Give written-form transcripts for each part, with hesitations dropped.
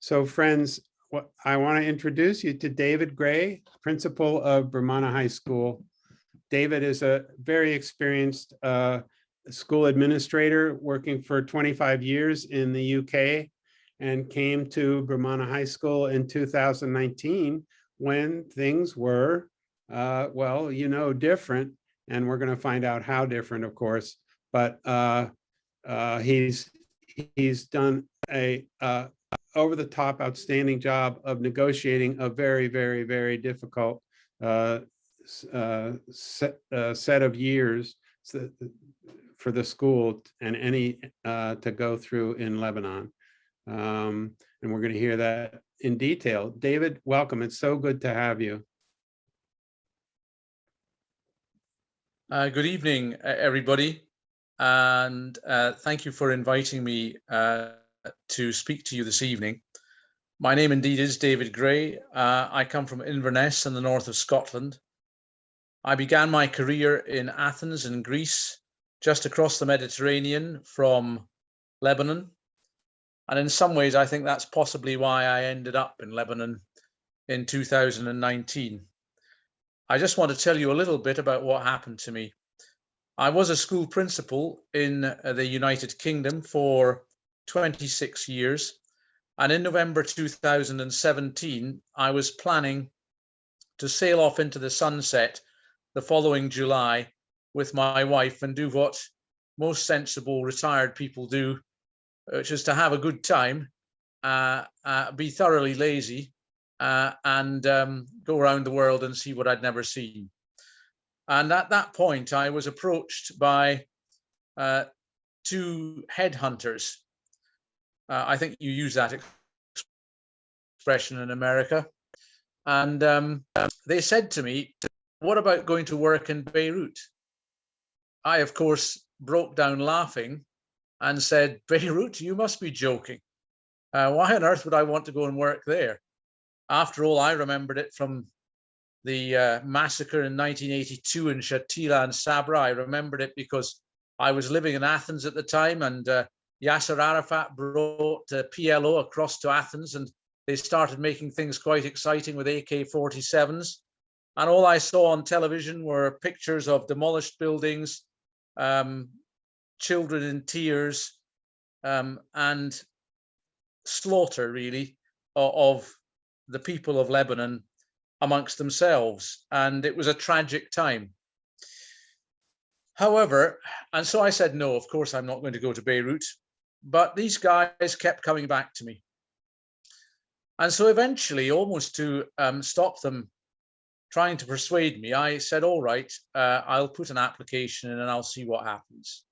So friends, I want to introduce you to David Gray, principal of Brummana High School. David is a very experienced school administrator working for 25 years in the UK and came to Brummana High School in 2019 when things were, well, different. And we're going to find out how different, of course. But he's done a over-the-top outstanding job of negotiating a very, very, very difficult set of years for the school and any to go through in Lebanon. And we're going to hear that in detail. David, welcome. It's so good to have you. Good evening, everybody. And thank you for inviting me to speak to you this evening. My name indeed is David Gray. I come from Inverness in the north of Scotland. I began my career in Athens in Greece, just across the Mediterranean from Lebanon. And in some ways, I think that's possibly why I ended up in Lebanon in 2019. I just want to tell you a little bit about what happened to me. I was a school principal in the United Kingdom for 26 years. And in November 2017, I was planning to sail off into the sunset the following July with my wife and do what most sensible retired people do, which is to have a good time, be thoroughly lazy, and go around the world and see what I'd never seen. And at that point, I was approached by two headhunters. I think you use that expression in America. And they said to me, "What about going to work in Beirut?" I, of course, broke down laughing and said, "Beirut, you must be joking. Why on earth would I want to go and work there?" After all, I remembered it from the massacre in 1982 in Shatila and Sabra. I remembered it because I was living in Athens at the time, and Yasser Arafat brought PLO across to Athens, and they started making things quite exciting with AK-47s. And all I saw on television were pictures of demolished buildings, children in tears, and slaughter, really, of the people of Lebanon amongst themselves. And it was a tragic time. However, and so I said, no, of course, I'm not going to go to Beirut. But these guys kept coming back to me. And so eventually, almost to stop them trying to persuade me, I said, all right, I'll put an application in and I'll see what happens.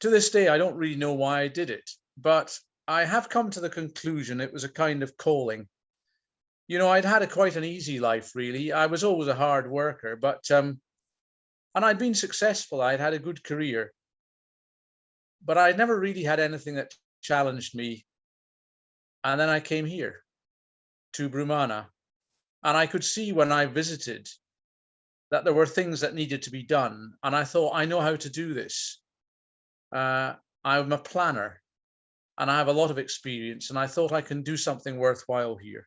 To this day, I don't really know why I did it, but I have come to the conclusion it was a kind of calling. You know, I'd had quite an easy life, really. I was always a hard worker, but and I'd been successful. I'd had a good career, but I'd never really had anything that challenged me. And then I came here to Brummana, and I could see when I visited that there were things that needed to be done. And I thought, I know how to do this. I'm a planner and I have a lot of experience, and I thought I can do something worthwhile here.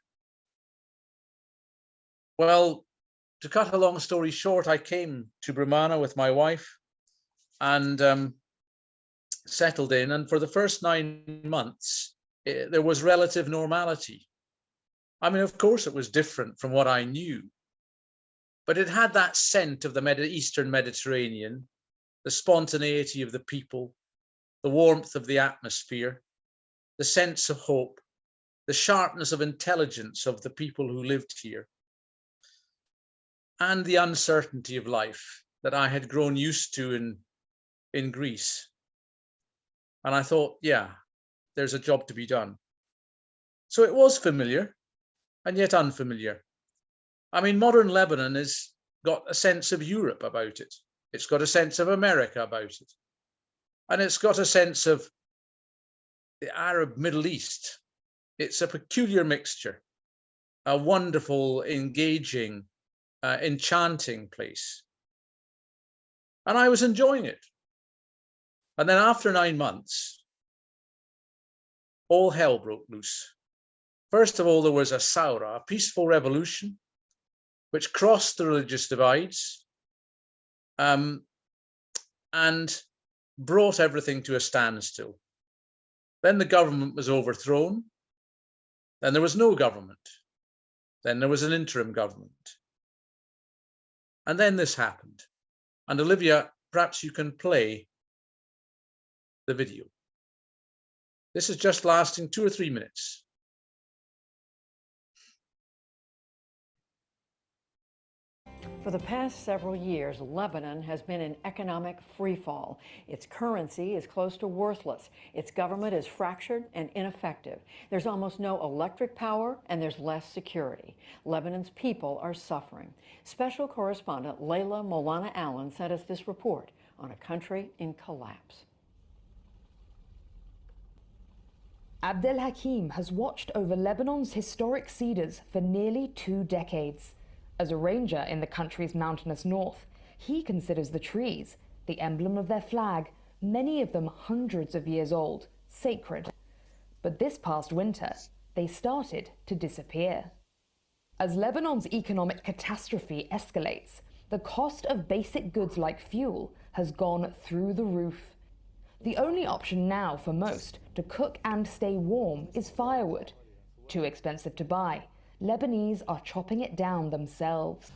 Well, to cut a long story short, I came to Brummana with my wife and settled in. And for the first 9 months, there was relative normality. I mean, of course, it was different from what I knew, but it had that scent of the Eastern Mediterranean, the spontaneity of the people, the warmth of the atmosphere, the sense of hope, the sharpness of intelligence of the people who lived here, and the uncertainty of life that I had grown used to in Greece. And I thought, yeah, there's a job to be done. So it was familiar and yet unfamiliar. I mean, modern Lebanon has got a sense of Europe about it. It's got a sense of America about it. And it's got a sense of the Arab Middle East. It's a peculiar mixture, a wonderful, engaging, enchanting place. And I was enjoying it. And then after 9 months, all hell broke loose. First of all, there was a Saura, a peaceful revolution, which crossed the religious divides and brought everything to a standstill. Then the government was overthrown. Then there was no government. Then there was an interim government. And then this happened. And Olivia, perhaps you can play the video. This is just lasting 2 or 3 minutes. For the past several years, Lebanon has been in economic freefall. Its currency is close to worthless. Its government is fractured and ineffective. There's almost no electric power, and there's less security. Lebanon's people are suffering. Special correspondent Layla Molana Allen sent us this report on a country in collapse. Abdel Hakim has watched over Lebanon's historic cedars for nearly 2 decades. As a ranger in the country's mountainous north, he considers the trees, the emblem of their flag, many of them hundreds of years old, sacred. But this past winter, they started to disappear. As Lebanon's economic catastrophe escalates, the cost of basic goods like fuel has gone through the roof. The only option now for most to cook and stay warm is firewood. Too expensive to buy. Lebanese are chopping it down themselves.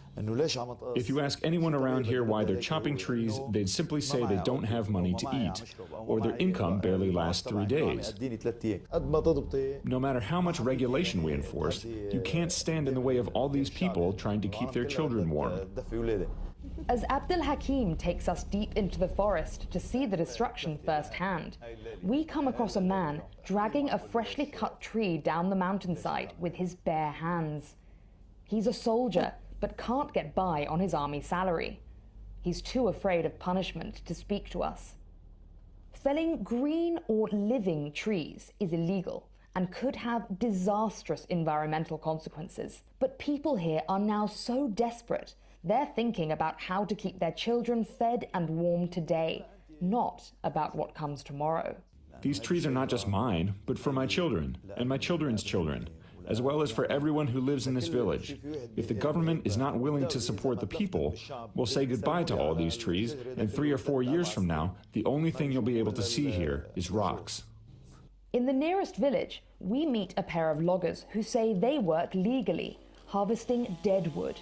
If you ask anyone around here why they're chopping trees, they'd simply say they don't have money to eat, or their income barely lasts 3 days. No matter how much regulation we enforce, you can't stand in the way of all these people trying to keep their children warm. As Abdel Hakim takes us deep into the forest to see the destruction firsthand, we come across a man dragging a freshly cut tree down the mountainside with his bare hands. He's a soldier, but can't get by on his army salary. He's too afraid of punishment to speak to us. Felling green or living trees is illegal and could have disastrous environmental consequences. But people here are now so desperate, they're thinking about how to keep their children fed and warm today, not about what comes tomorrow. These trees are not just mine, but for my children and my children's children, as well as for everyone who lives in this village. If the government is not willing to support the people, we'll say goodbye to all these trees, and 3 or 4 years from now, the only thing you'll be able to see here is rocks. In the nearest village, we meet a pair of loggers who say they work legally, harvesting dead wood.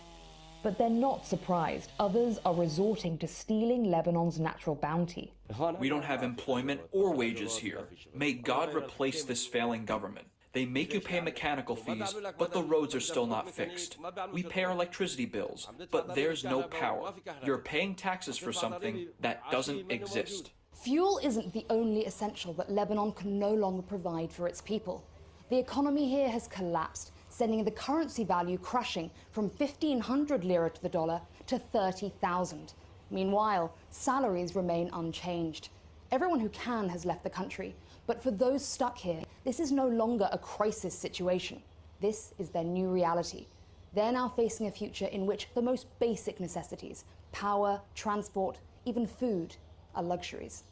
But they're not surprised others are resorting to stealing Lebanon's natural bounty. We don't have employment or wages here. May God replace this failing government. They make you pay mechanical fees, but the roads are still not fixed. We pay our electricity bills, but there's no power. You're paying taxes for something that doesn't exist. Fuel isn't the only essential that Lebanon can no longer provide for its people. The economy here has collapsed, sending the currency value crashing from 1,500 lire to the dollar to 30,000. Meanwhile, salaries remain unchanged. Everyone who can has left the country, but for those stuck here, this is no longer a crisis situation. This is their new reality. They're now facing a future in which the most basic necessities, power, transport, even food, are luxuries.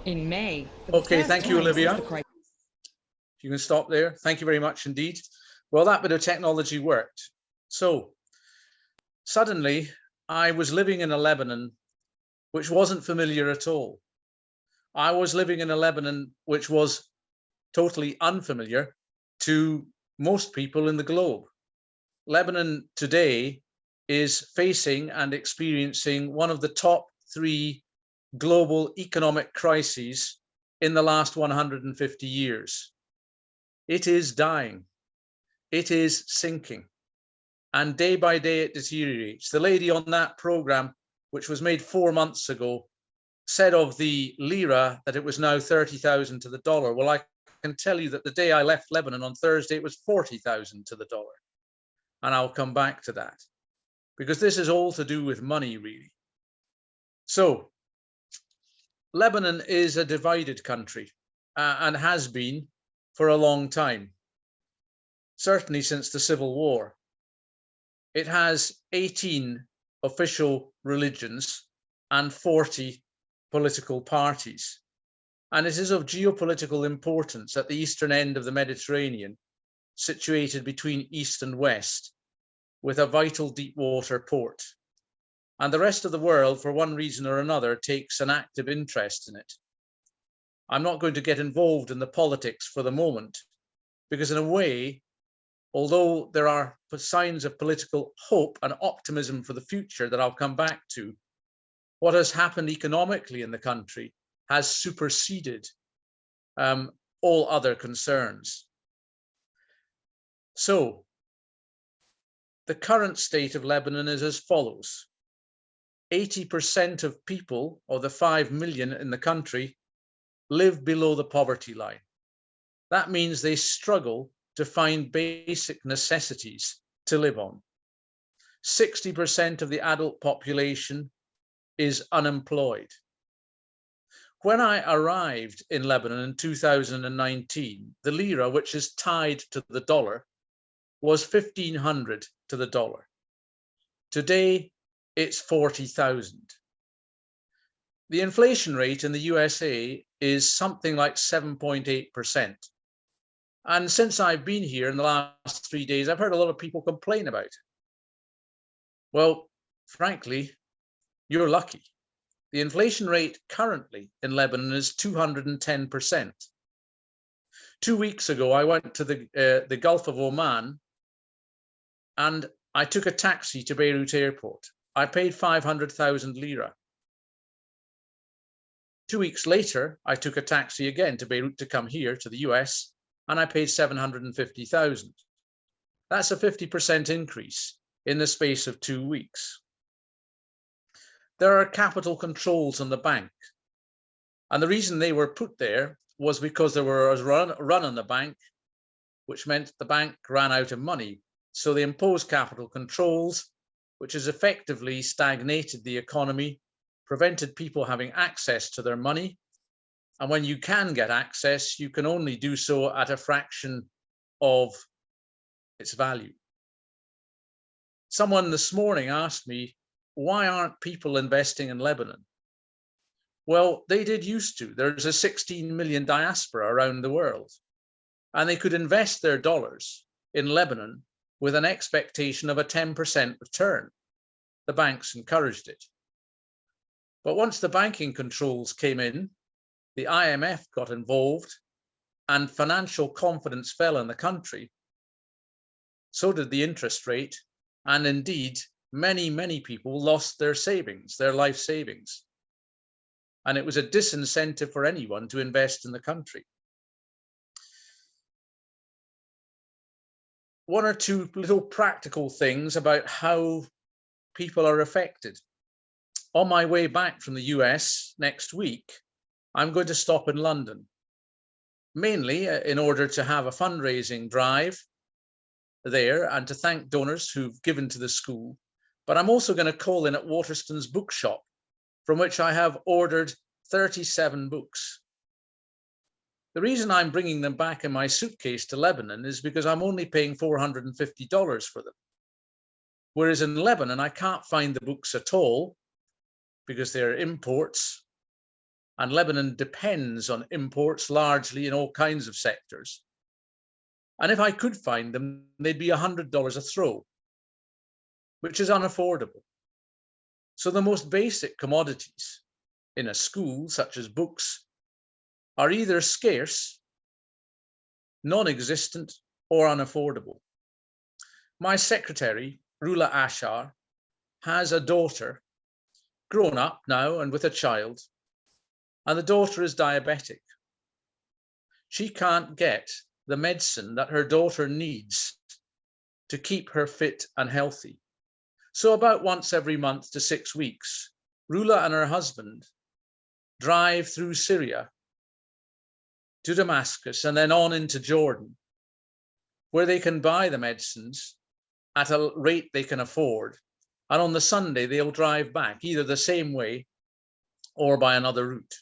In May, Okay, thank you, Olivia. You can stop there. Thank you very much indeed. Well, that bit of technology worked. So suddenly I was living in a Lebanon which wasn't familiar at all. I was living in a Lebanon which was totally unfamiliar to most people in the globe. Lebanon today is facing and experiencing one of the top 3 global economic crises in the last 150 years. It is dying. It is sinking. And day by day it deteriorates. The lady on that program, which was made 4 months ago, said of the lira that it was now 30,000 to the dollar. Well, I can tell you that the day I left Lebanon on Thursday, it was 40,000 to the dollar. And I'll come back to that, because this is all to do with money, really. So Lebanon is a divided country and has been for a long time, certainly since the Civil War. It has 18 official religions and 40 political parties. and it is of geopolitical importance at the eastern end of the Mediterranean, situated between east and west, with a vital deep water port. And the rest of the world, for one reason or another, takes an active interest in it. I'm not going to get involved in the politics for the moment, because in a way, although there are signs of political hope and optimism for the future that I'll come back to, what has happened economically in the country has superseded all other concerns. So, the current state of Lebanon is as follows. 80% of people, or the 5 million in the country, live below the poverty line. That means they struggle to find basic necessities to live on. 60% of the adult population is unemployed. When I arrived in Lebanon in 2019, the lire, which is tied to the dollar, was 1,500 to the dollar. Today, it's 40,000. The inflation rate in the USA is something like 7.8%. And since I've been here in the last 3 days, I've heard a lot of people complain about it. Well, frankly, you're lucky. The inflation rate currently in Lebanon is 210%. 2 weeks ago, I went to the Gulf of Oman and I took a taxi to Beirut airport. I paid 500,000 lira. 2 weeks later, I took a taxi again to Beirut to come here to the US, and I paid 750,000. That's a 50% increase in the space of 2 weeks. There are capital controls on the bank. And the reason they were put there was because there was a run on the bank, which meant the bank ran out of money. So they imposed capital controls, which has effectively stagnated the economy, prevented people having access to their money. And when you can get access, you can only do so at a fraction of its value. Someone this morning asked me, why aren't people investing in Lebanon? Well, they did used to. There's a 16 million diaspora around the world, and they could invest their dollars in Lebanon with an expectation of a 10% return. The banks encouraged it. But once the banking controls came in, the IMF got involved and financial confidence fell in the country. So did the interest rate. And indeed, many people lost their savings, their life savings. And it was a disincentive for anyone to invest in the country. One or two little practical things about how people are affected. On my way back from the US next week, I'm going to stop in London, mainly in order to have a fundraising drive there and to thank donors who've given to the school. But I'm also going to call in at Waterston's bookshop, from which I have ordered 37 books. The reason I'm bringing them back in my suitcase to Lebanon is because I'm only paying $450 for them. Whereas in Lebanon, I can't find the books at all because they're imports, and Lebanon depends on imports largely in all kinds of sectors. And if I could find them, they'd be $100 a throw, which is unaffordable. So the most basic commodities in a school, such as books, are either scarce, non-existent, or unaffordable. My secretary, Rula Ashar, has a daughter, grown up now and with a child, and the daughter is diabetic. She can't get the medicine that her daughter needs to keep her fit and healthy. So about once every month to 6 weeks, Rula and her husband drive through Syria to Damascus and then on into Jordan, where they can buy the medicines at a rate they can afford. And on the Sunday, they'll drive back either the same way or by another route.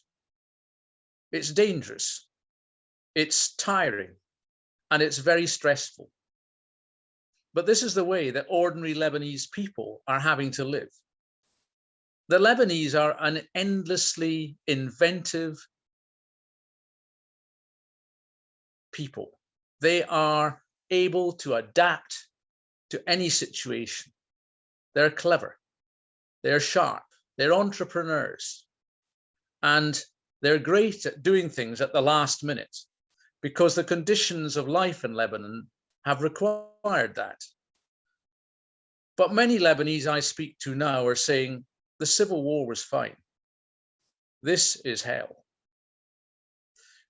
It's dangerous, it's tiring, and it's very stressful. But this is the way that ordinary Lebanese people are having to live. The Lebanese are an endlessly inventive, people. They are able to adapt to any situation. They're clever, they're sharp, they're entrepreneurs, and they're great at doing things at the last minute because the conditions of life in Lebanon have required that. But many Lebanese I speak to now are saying the civil war was fine. This is hell.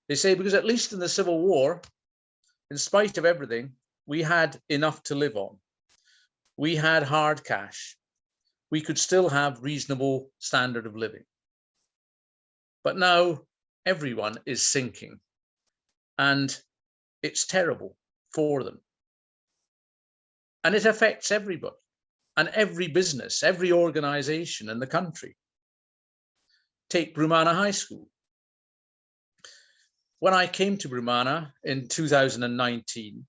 They say because at least in the civil war, in spite of everything, we had enough to live on. We had hard cash. We could still have reasonable standard of living. But now everyone is sinking, and it's terrible for them. And it affects everybody and every business, every organization in the country. Take Brummana High School. When I came to Brummana in 2019,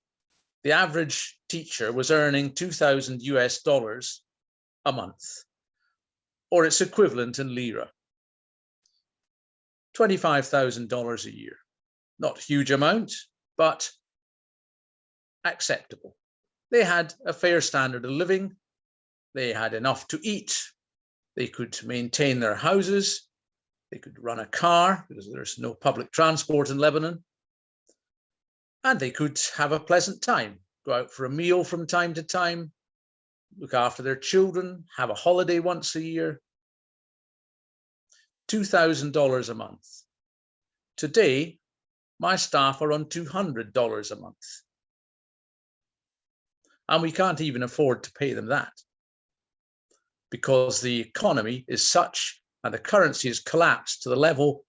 the average teacher was earning $2,000 US a month, or its equivalent in lire, $25,000 a year. Not a huge amount, but acceptable. They had a fair standard of living. They had enough to eat. They could maintain their houses. They could run a car because there's no public transport in Lebanon. And they could have a pleasant time, go out for a meal from time to time, look after their children, have a holiday once a year. $2,000 a month. Today, my staff are on $200 a month. And we can't even afford to pay them that because the economy is such and the currency has collapsed to the level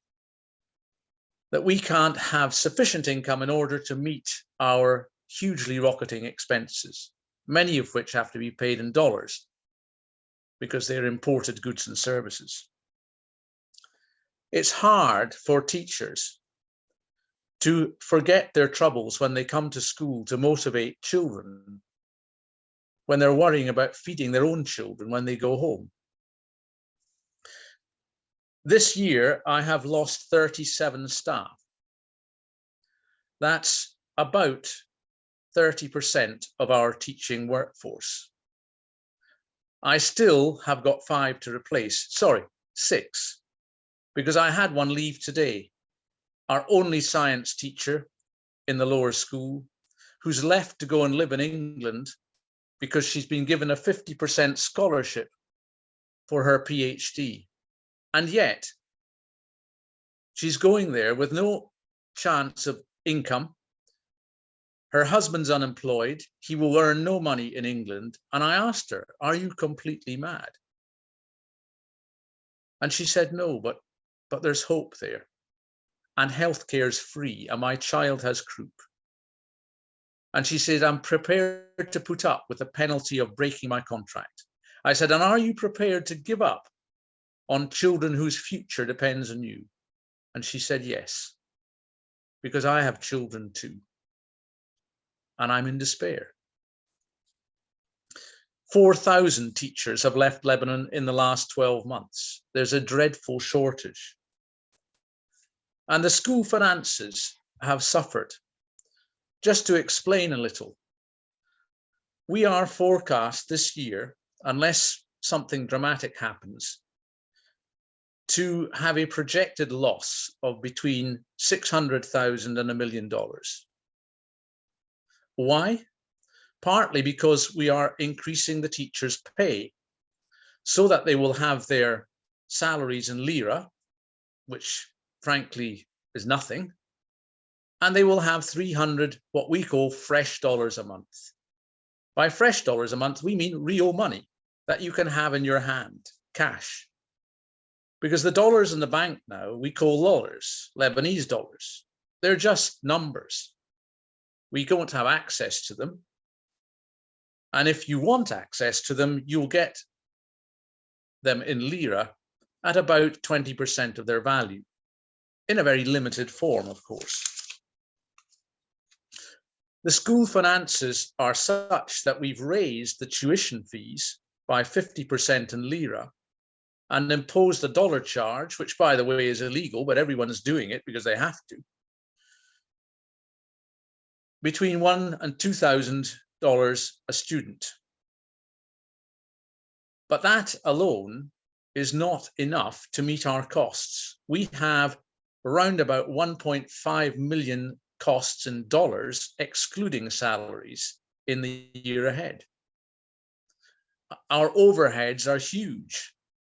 that we can't have sufficient income in order to meet our hugely rocketing expenses, many of which have to be paid in dollars because they're imported goods and services. It's hard for teachers to forget their troubles when they come to school to motivate children, when they're worrying about feeding their own children when they go home. This year, I have lost 37 staff. That's about 30% of our teaching workforce. I still have got 5 to replace, sorry, 6, because I had one leave today, our only science teacher in the lower school, who's left to go and live in England because she's been given a 50% scholarship for her PhD. And yet, she's going there with no chance of income. Her husband's unemployed. He will earn no money in England. And I asked her, are you completely mad? And she said, no, but there's hope there. And healthcare is free, and my child has croup. And she said, I'm prepared to put up with the penalty of breaking my contract. I said, and are you prepared to give up on children whose future depends on you? And she said, yes, because I have children too. And I'm in despair. 4,000 teachers have left Lebanon in the last 12 months. There's a dreadful shortage. And the school finances have suffered. Just to explain a little, we are forecast this year, unless something dramatic happens, to have a projected loss of between $600,000 and $1 million. Why? Partly because we are increasing the teachers' pay so that they will have their salaries in lire, which frankly is nothing, and they will have 300 what we call fresh dollars a month. By fresh dollars a month, we mean real money that you can have in your hand, cash. Because the dollars in the bank now, we call dollars, Lebanese dollars. They're just numbers. We don't have access to them. And if you want access to them, you'll get them in lire at about 20% of their value, in a very limited form, of course. The school finances are such that we've raised the tuition fees by 50% in lire and imposed a dollar charge, which, by the way, is illegal, but everyone is doing it because they have to. between $1,000 and $2,000 a student. But that alone is not enough to meet our costs. We have around about 1.5 million costs in dollars, excluding salaries, in the year ahead. Our overheads are huge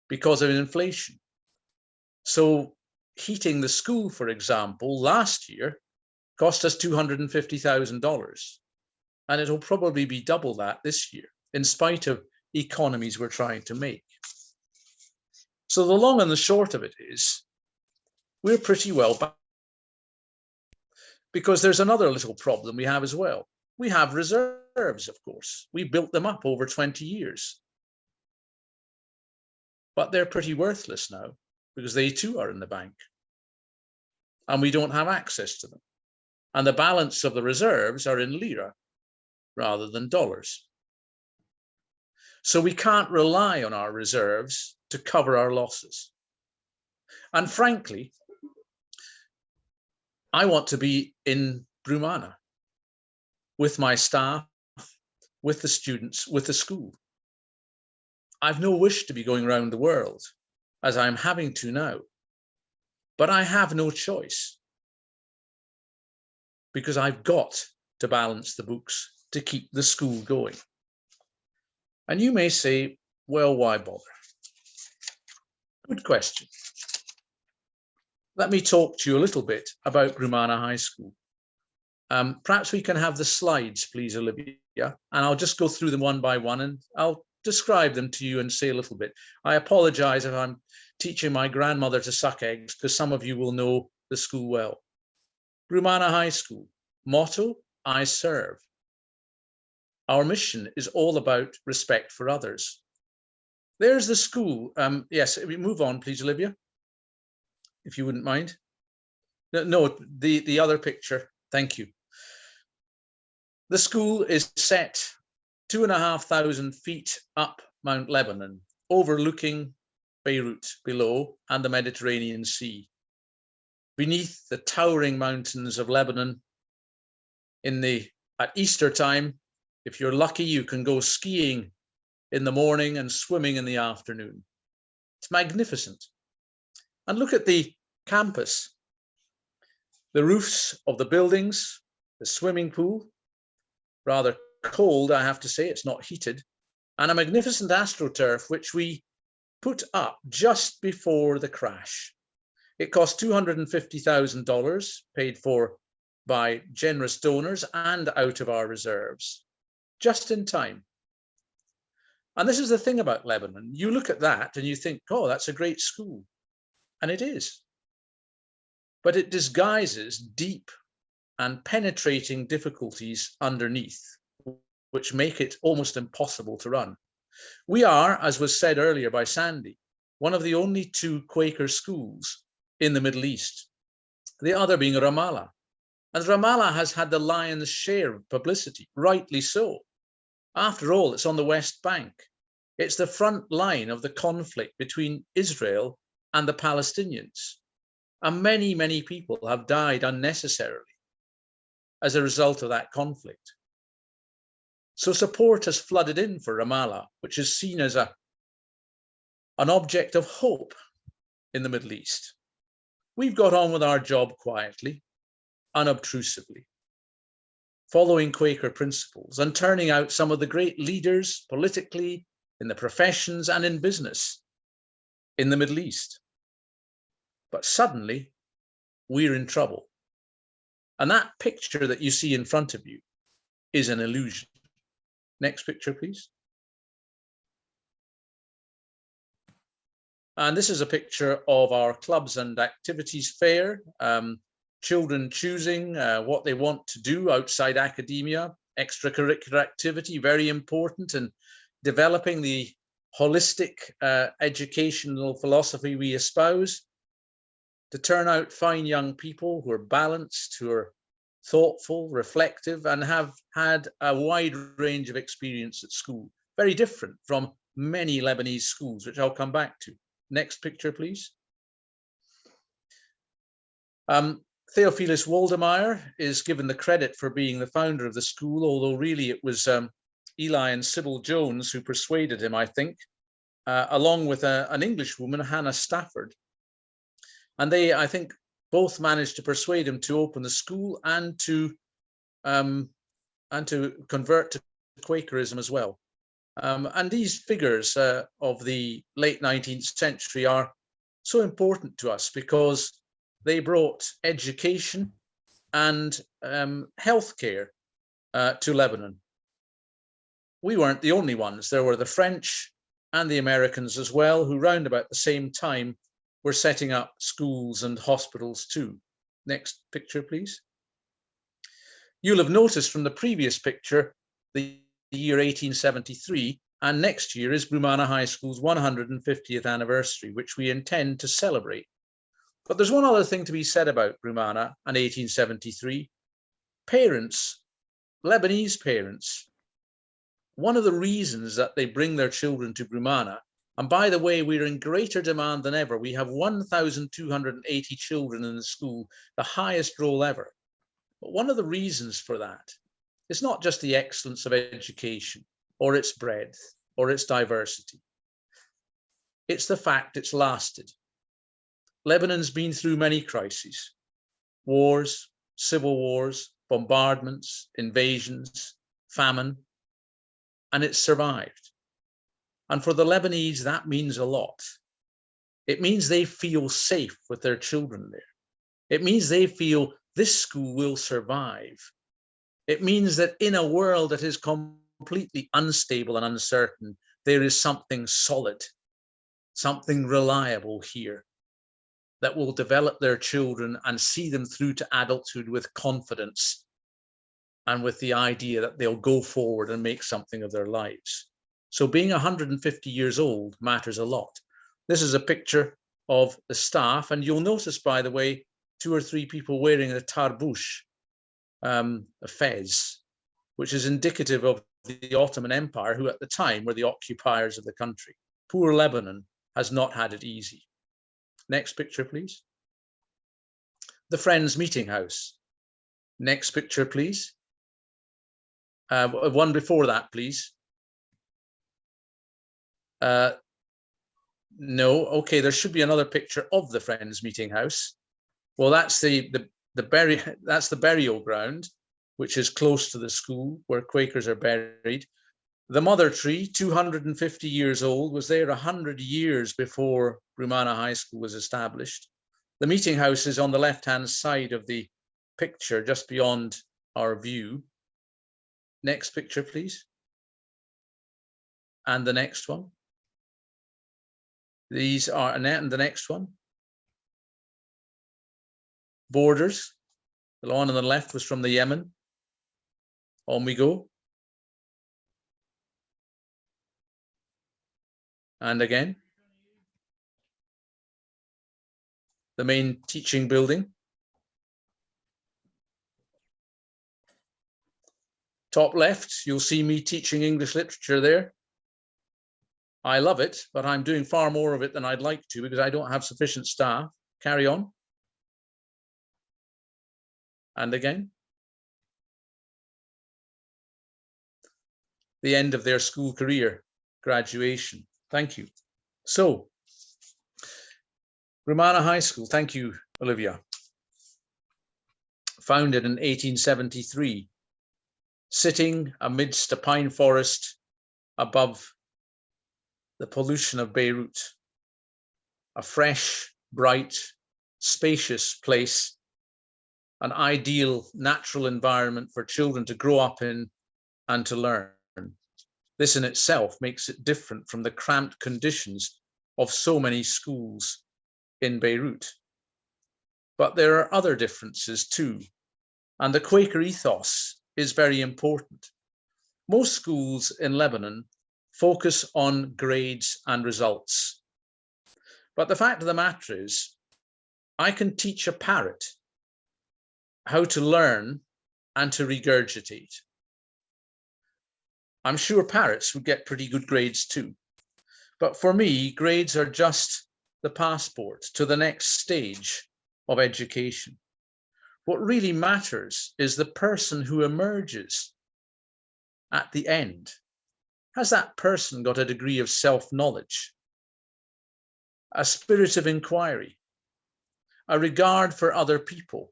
because of inflation. So heating the school, for example, last year cost us $250,000, and it'll probably be double that this year, in spite of economies we're trying to make. So the long and the short of it is, we're pretty well back, because there's another little problem we have as well. We have reserves, of course. We built them up over 20 years. But they're pretty worthless now, because they too are in the bank. And we don't have access to them. And the balance of the reserves are in lire rather than dollars. So we can't rely on our reserves to cover our losses. And frankly, I want to be in Brummana with my staff, with the students, with the school. I've no wish to be going around the world, as I'm having to now, but I have no choice, because I've got to balance the books to keep the school going. And you may say, well, why bother? Good question. Let me talk to you a little bit about Brummana High School. Perhaps we can have the slides, please, Olivia, and I'll just go through them one by one, and I'll describe them to you and say a little bit. I apologize if I'm teaching my grandmother to suck eggs, because some of you will know the school well. Brummana High School, motto, I serve. Our mission is all about respect for others. There's the school. Yes, we move on, please, Olivia, if you wouldn't mind. No, the other picture. Thank you. The school is set 2,500 feet up Mount Lebanon, overlooking Beirut below and the Mediterranean Sea. Beneath the towering mountains of Lebanon, at Easter time, if you're lucky, you can go skiing in the morning and swimming in the afternoon. It's magnificent. And look at the campus, the roofs of the buildings, the swimming pool, rather cold, I have to say, it's not heated, and a magnificent astroturf, which we put up just before the crash. It cost $250,000, paid for by generous donors and out of our reserves, just in time. And this is the thing about Lebanon. You look at that and you think, oh, that's a great school. And it is. But it disguises deep and penetrating difficulties underneath, which make it almost impossible to run. We are, as was said earlier by Sandy, one of the only two Quaker schools in the Middle East, the other being Ramallah. And Ramallah has had the lion's share of publicity, rightly so. After all, it's on the West Bank. It's the front line of the conflict between Israel and the Palestinians. And many, many people have died unnecessarily as a result of that conflict. So support has flooded in for Ramallah, which is seen as an object of hope in the Middle East. We've got on with our job quietly, unobtrusively, following Quaker principles and turning out some of the great leaders politically, in the professions and in business in the Middle East. But suddenly we're in trouble. And that picture that you see in front of you is an illusion. Next picture, please. And this is a picture of our clubs and activities fair. Children choosing what they want to do outside academia, extracurricular activity, very important, and developing the holistic educational philosophy we espouse to turn out fine young people who are balanced, who are thoughtful, reflective, and have had a wide range of experience at school, very different from many Lebanese schools, which I'll come back to. Next picture, please. Theophilus Waldemeier is given the credit for being the founder of the school, although really it was Eli and Sybil Jones who persuaded him, I think, along with an English woman, Hannah Stafford. And they, I think, both managed to persuade him to open the school and to convert to Quakerism as well. And these figures of the late 19th century are so important to us because they brought education and healthcare to Lebanon. We weren't the only ones. There were the French and the Americans as well, who round about the same time were setting up schools and hospitals too. Next picture, please. You'll have noticed from the previous picture, the year 1873, and next year is Brummana High School's 150th anniversary, which we intend to celebrate. But there's one other thing to be said about Brummana and 1873. Parents, Lebanese parents, one of the reasons that they bring their children to Brummana, and by the way, we're in greater demand than ever. We have 1,280 children in the school, the highest roll ever. But one of the reasons for that is not just the excellence of education or its breadth or its diversity. It's the fact it's lasted. Lebanon's been through many crises: wars, civil wars, bombardments, invasions, famine, and it's survived. And for the Lebanese, that means a lot. It means they feel safe with their children there. It means they feel this school will survive. It means that in a world that is completely unstable and uncertain, there is something solid, something reliable here that will develop their children and see them through to adulthood with confidence and with the idea that they'll go forward and make something of their lives. So being 150 years old matters a lot. This is a picture of the staff, and you'll notice, by the way, 2 or 3 people wearing a tarbouche, a fez, which is indicative of the Ottoman Empire, who at the time were the occupiers of the country. Poor Lebanon has not had it easy. Next picture, please. The Friends Meeting House. Next picture, please. One before that, please. No, okay, there should be another picture of the Friends Meeting House. Well, that's the burial ground, which is close to the school where Quakers are buried. The mother tree, 250 years old, was there 100 years before Brummana High School was established. The meeting house is on the left-hand side of the picture, just beyond our view. Next picture, please. And the next one. These are, and the next one. Borders. The one on the left was from the Yemen. On we go. And again. The main teaching building. Top left, you'll see me teaching English literature there. I love it, but I'm doing far more of it than I'd like to because I don't have sufficient staff. Carry on. And again. The end of their school career, graduation. Thank you. So, Brummana High School, thank you, Olivia. Founded in 1873, sitting amidst a pine forest above the pollution of Beirut, a fresh, bright, spacious place, an ideal natural environment for children to grow up in and to learn. This in itself makes it different from the cramped conditions of so many schools in Beirut. But there are other differences too, and the Quaker ethos is very important. Most schools in Lebanon focus on grades and results. But the fact of the matter is, I can teach a parrot how to learn and to regurgitate. I'm sure parrots would get pretty good grades too. But for me, grades are just the passport to the next stage of education. What really matters is the person who emerges at the end. Has that person got a degree of self-knowledge, a spirit of inquiry, a regard for other people,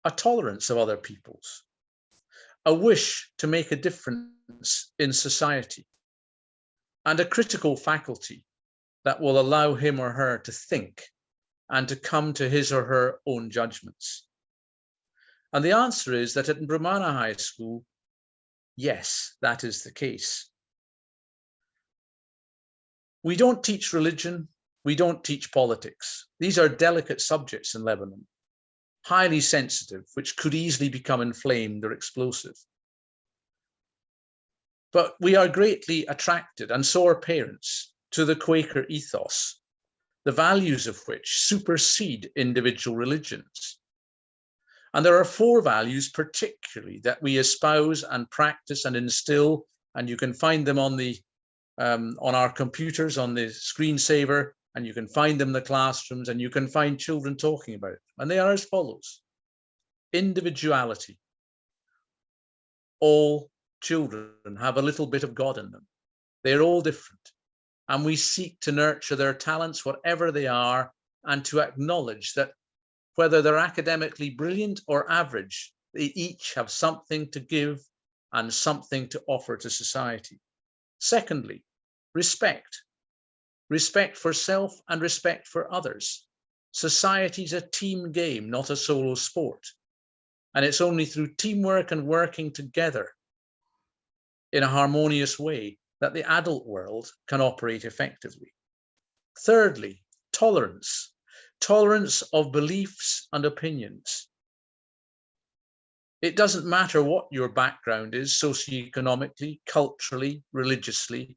a tolerance of other peoples, a wish to make a difference in society, and a critical faculty that will allow him or her to think and to come to his or her own judgments? And the answer is that at Brummana High School, yes, that is the case. We don't teach religion, we don't teach politics. These are delicate subjects in Lebanon, highly sensitive, which could easily become inflamed or explosive. But we are greatly attracted, and so are parents, to the Quaker ethos, the values of which supersede individual religions. And there are 4 values particularly that we espouse and practice and instill, and you can find them on our computers, on the screensaver, and you can find them in the classrooms, and you can find children talking about it. And they are as follows: individuality. All children have a little bit of God in them. They're all different. And we seek to nurture their talents, whatever they are, and to acknowledge that whether they're academically brilliant or average, they each have something to give and something to offer to society. Secondly, respect. Respect for self and respect for others. Society's a team game, not a solo sport. And it's only through teamwork and working together in a harmonious way that the adult world can operate effectively. Thirdly, tolerance. Tolerance of beliefs and opinions. It doesn't matter what your background is, socioeconomically, culturally, religiously.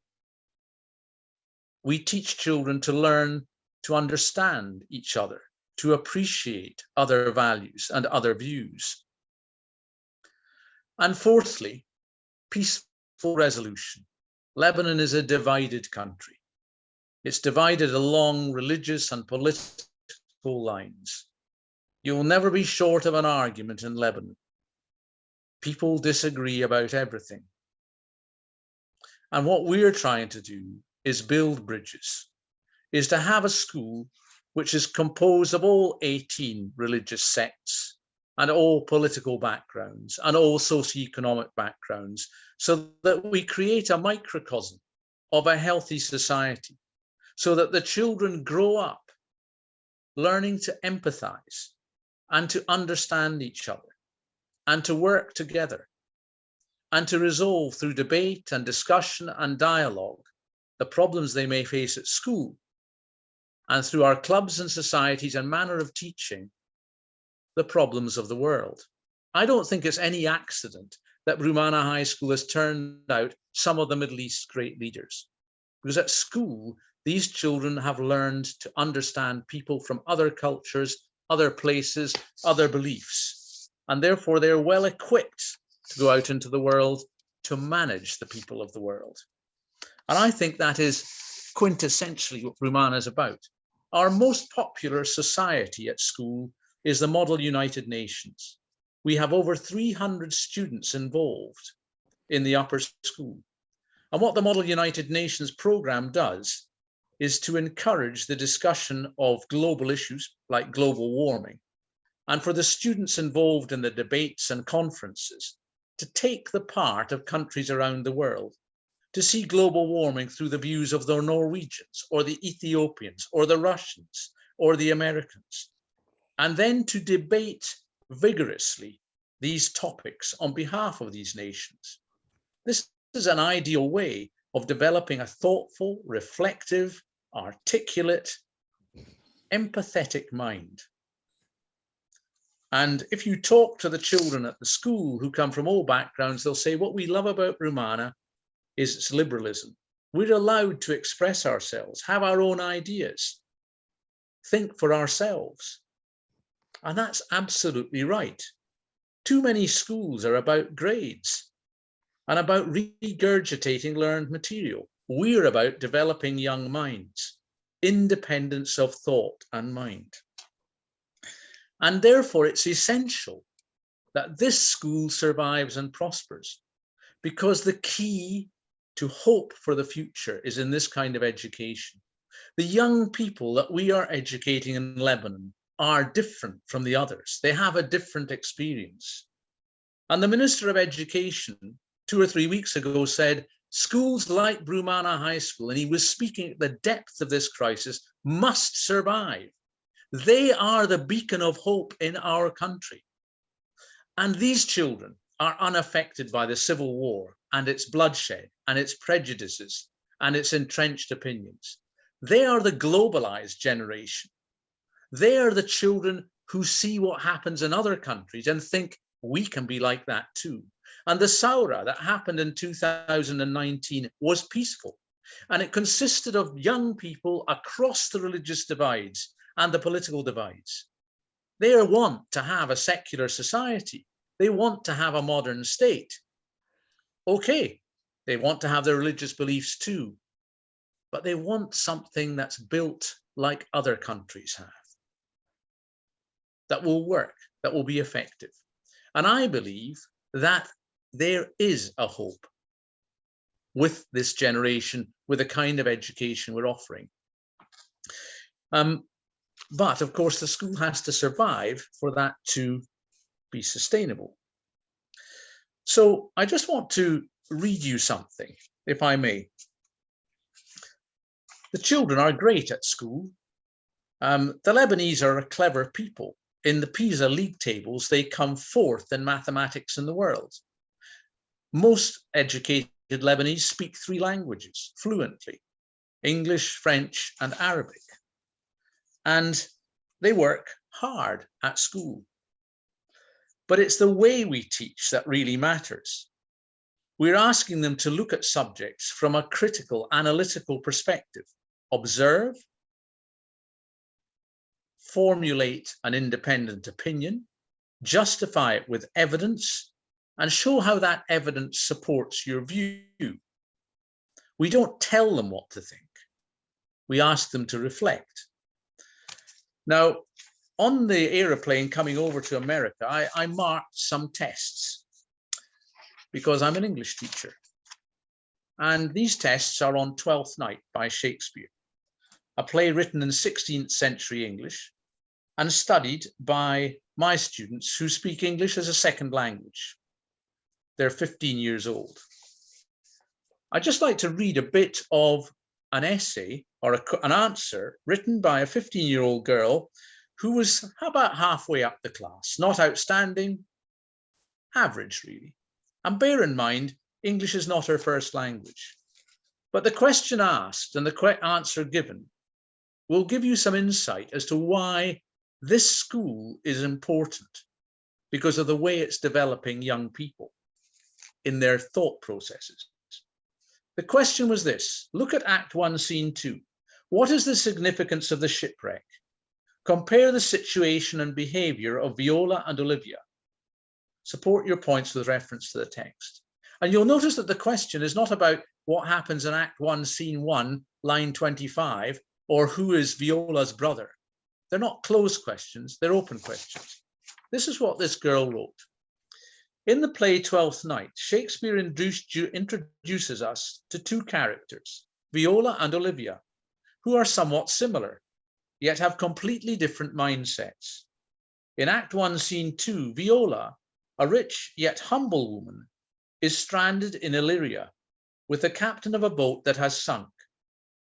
We teach children to learn to understand each other, to appreciate other values and other views. And fourthly, peaceful resolution. Lebanon is a divided country. It's divided along religious and political lines. You will never be short of an argument in Lebanon. People disagree about everything. And what we're trying to do is build bridges, is to have a school which is composed of all 18 religious sects and all political backgrounds and all socioeconomic backgrounds, so that we create a microcosm of a healthy society, so that the children grow up learning to empathize and to understand each other and to work together and to resolve through debate and discussion and dialogue the problems they may face at school, and through our clubs and societies and manner of teaching, the problems of the world. I don't think it's any accident that Brummana High School has turned out some of the Middle East's great leaders, because at school, these children have learned to understand people from other cultures, other places, other beliefs, and therefore they're well equipped to go out into the world to manage the people of the world. And I think that is quintessentially what Brummana is about. Our most popular society at school is the Model United Nations. We have over 300 students involved in the upper school. And what the Model United Nations program does is to encourage the discussion of global issues like global warming, and for the students involved in the debates and conferences to take the part of countries around the world, to see global warming through the views of the Norwegians or the Ethiopians or the Russians or the Americans, and then to debate vigorously these topics on behalf of these nations. This is an ideal way of developing a thoughtful, reflective, articulate, empathetic mind. And if you talk to the children at the school who come from all backgrounds, they'll say, what we love about Brummana is its liberalism. We're allowed to express ourselves, have our own ideas, think for ourselves. And that's absolutely right. Too many schools are about grades and about regurgitating learned material. We're about developing young minds, independence of thought and mind. And therefore, it's essential that this school survives and prospers, because the key to hope for the future is in this kind of education. The young people that we are educating in Lebanon are different from the others. They have a different experience. And the Minister of Education 2 or 3 weeks ago said, schools like Brummana High School, and he was speaking at the depth of this crisis, must survive. They are the beacon of hope in our country. And these children are unaffected by the civil war and its bloodshed and its prejudices and its entrenched opinions. They are the globalized generation. They are the children who see what happens in other countries and think we can be like that too. And the Saura that happened in 2019 was peaceful. And it consisted of young people across the religious divides and the political divides. They want to have a secular society. They want to have a modern state. Okay, they want to have their religious beliefs too, but they want something that's built like other countries have, that will work, that will be effective. And I believe that there is a hope with this generation, with the kind of education we're offering. But of course, the school has to survive for that to be sustainable. So I just want to read you something, if I may. The children are great at school. The Lebanese are a clever people. In the PISA league tables, they come fourth in mathematics in the world. Most educated Lebanese speak 3 languages fluently: English, French, and Arabic. And they work hard at school. But it's the way we teach that really matters. We're asking them to look at subjects from a critical, analytical perspective, observe, formulate an independent opinion, justify it with evidence, and show how that evidence supports your view. We don't tell them what to think. We ask them to reflect. Now, on the aeroplane coming over to America, I marked some tests because I'm an English teacher. And these tests are on Twelfth Night by Shakespeare, a play written in 16th century English and studied by my students who speak English as a second language. They're 15 years old. I'd just like to read a bit of an essay or an answer written by a 15-year-old girl who was about halfway up the class, not outstanding, average really. And bear in mind, English is not her first language. But the question asked and the answer given will give you some insight as to why this school is important, because of the way it's developing young people in their thought processes. The question was this: look at Act 1, Scene 2. What is the significance of the shipwreck? Compare the situation and behavior of Viola and Olivia. Support your points with reference to the text. And you'll notice that the question is not about what happens in Act 1, Scene 1, line 25, or who is Viola's brother. They're not closed questions, they're open questions. This is what this girl wrote. In the play Twelfth Night, Shakespeare introduces us to 2 characters, Viola and Olivia, who are somewhat similar, yet have completely different mindsets. In Act 1, Scene 2, Viola, a rich yet humble woman, is stranded in Illyria with the captain of a boat that has sunk.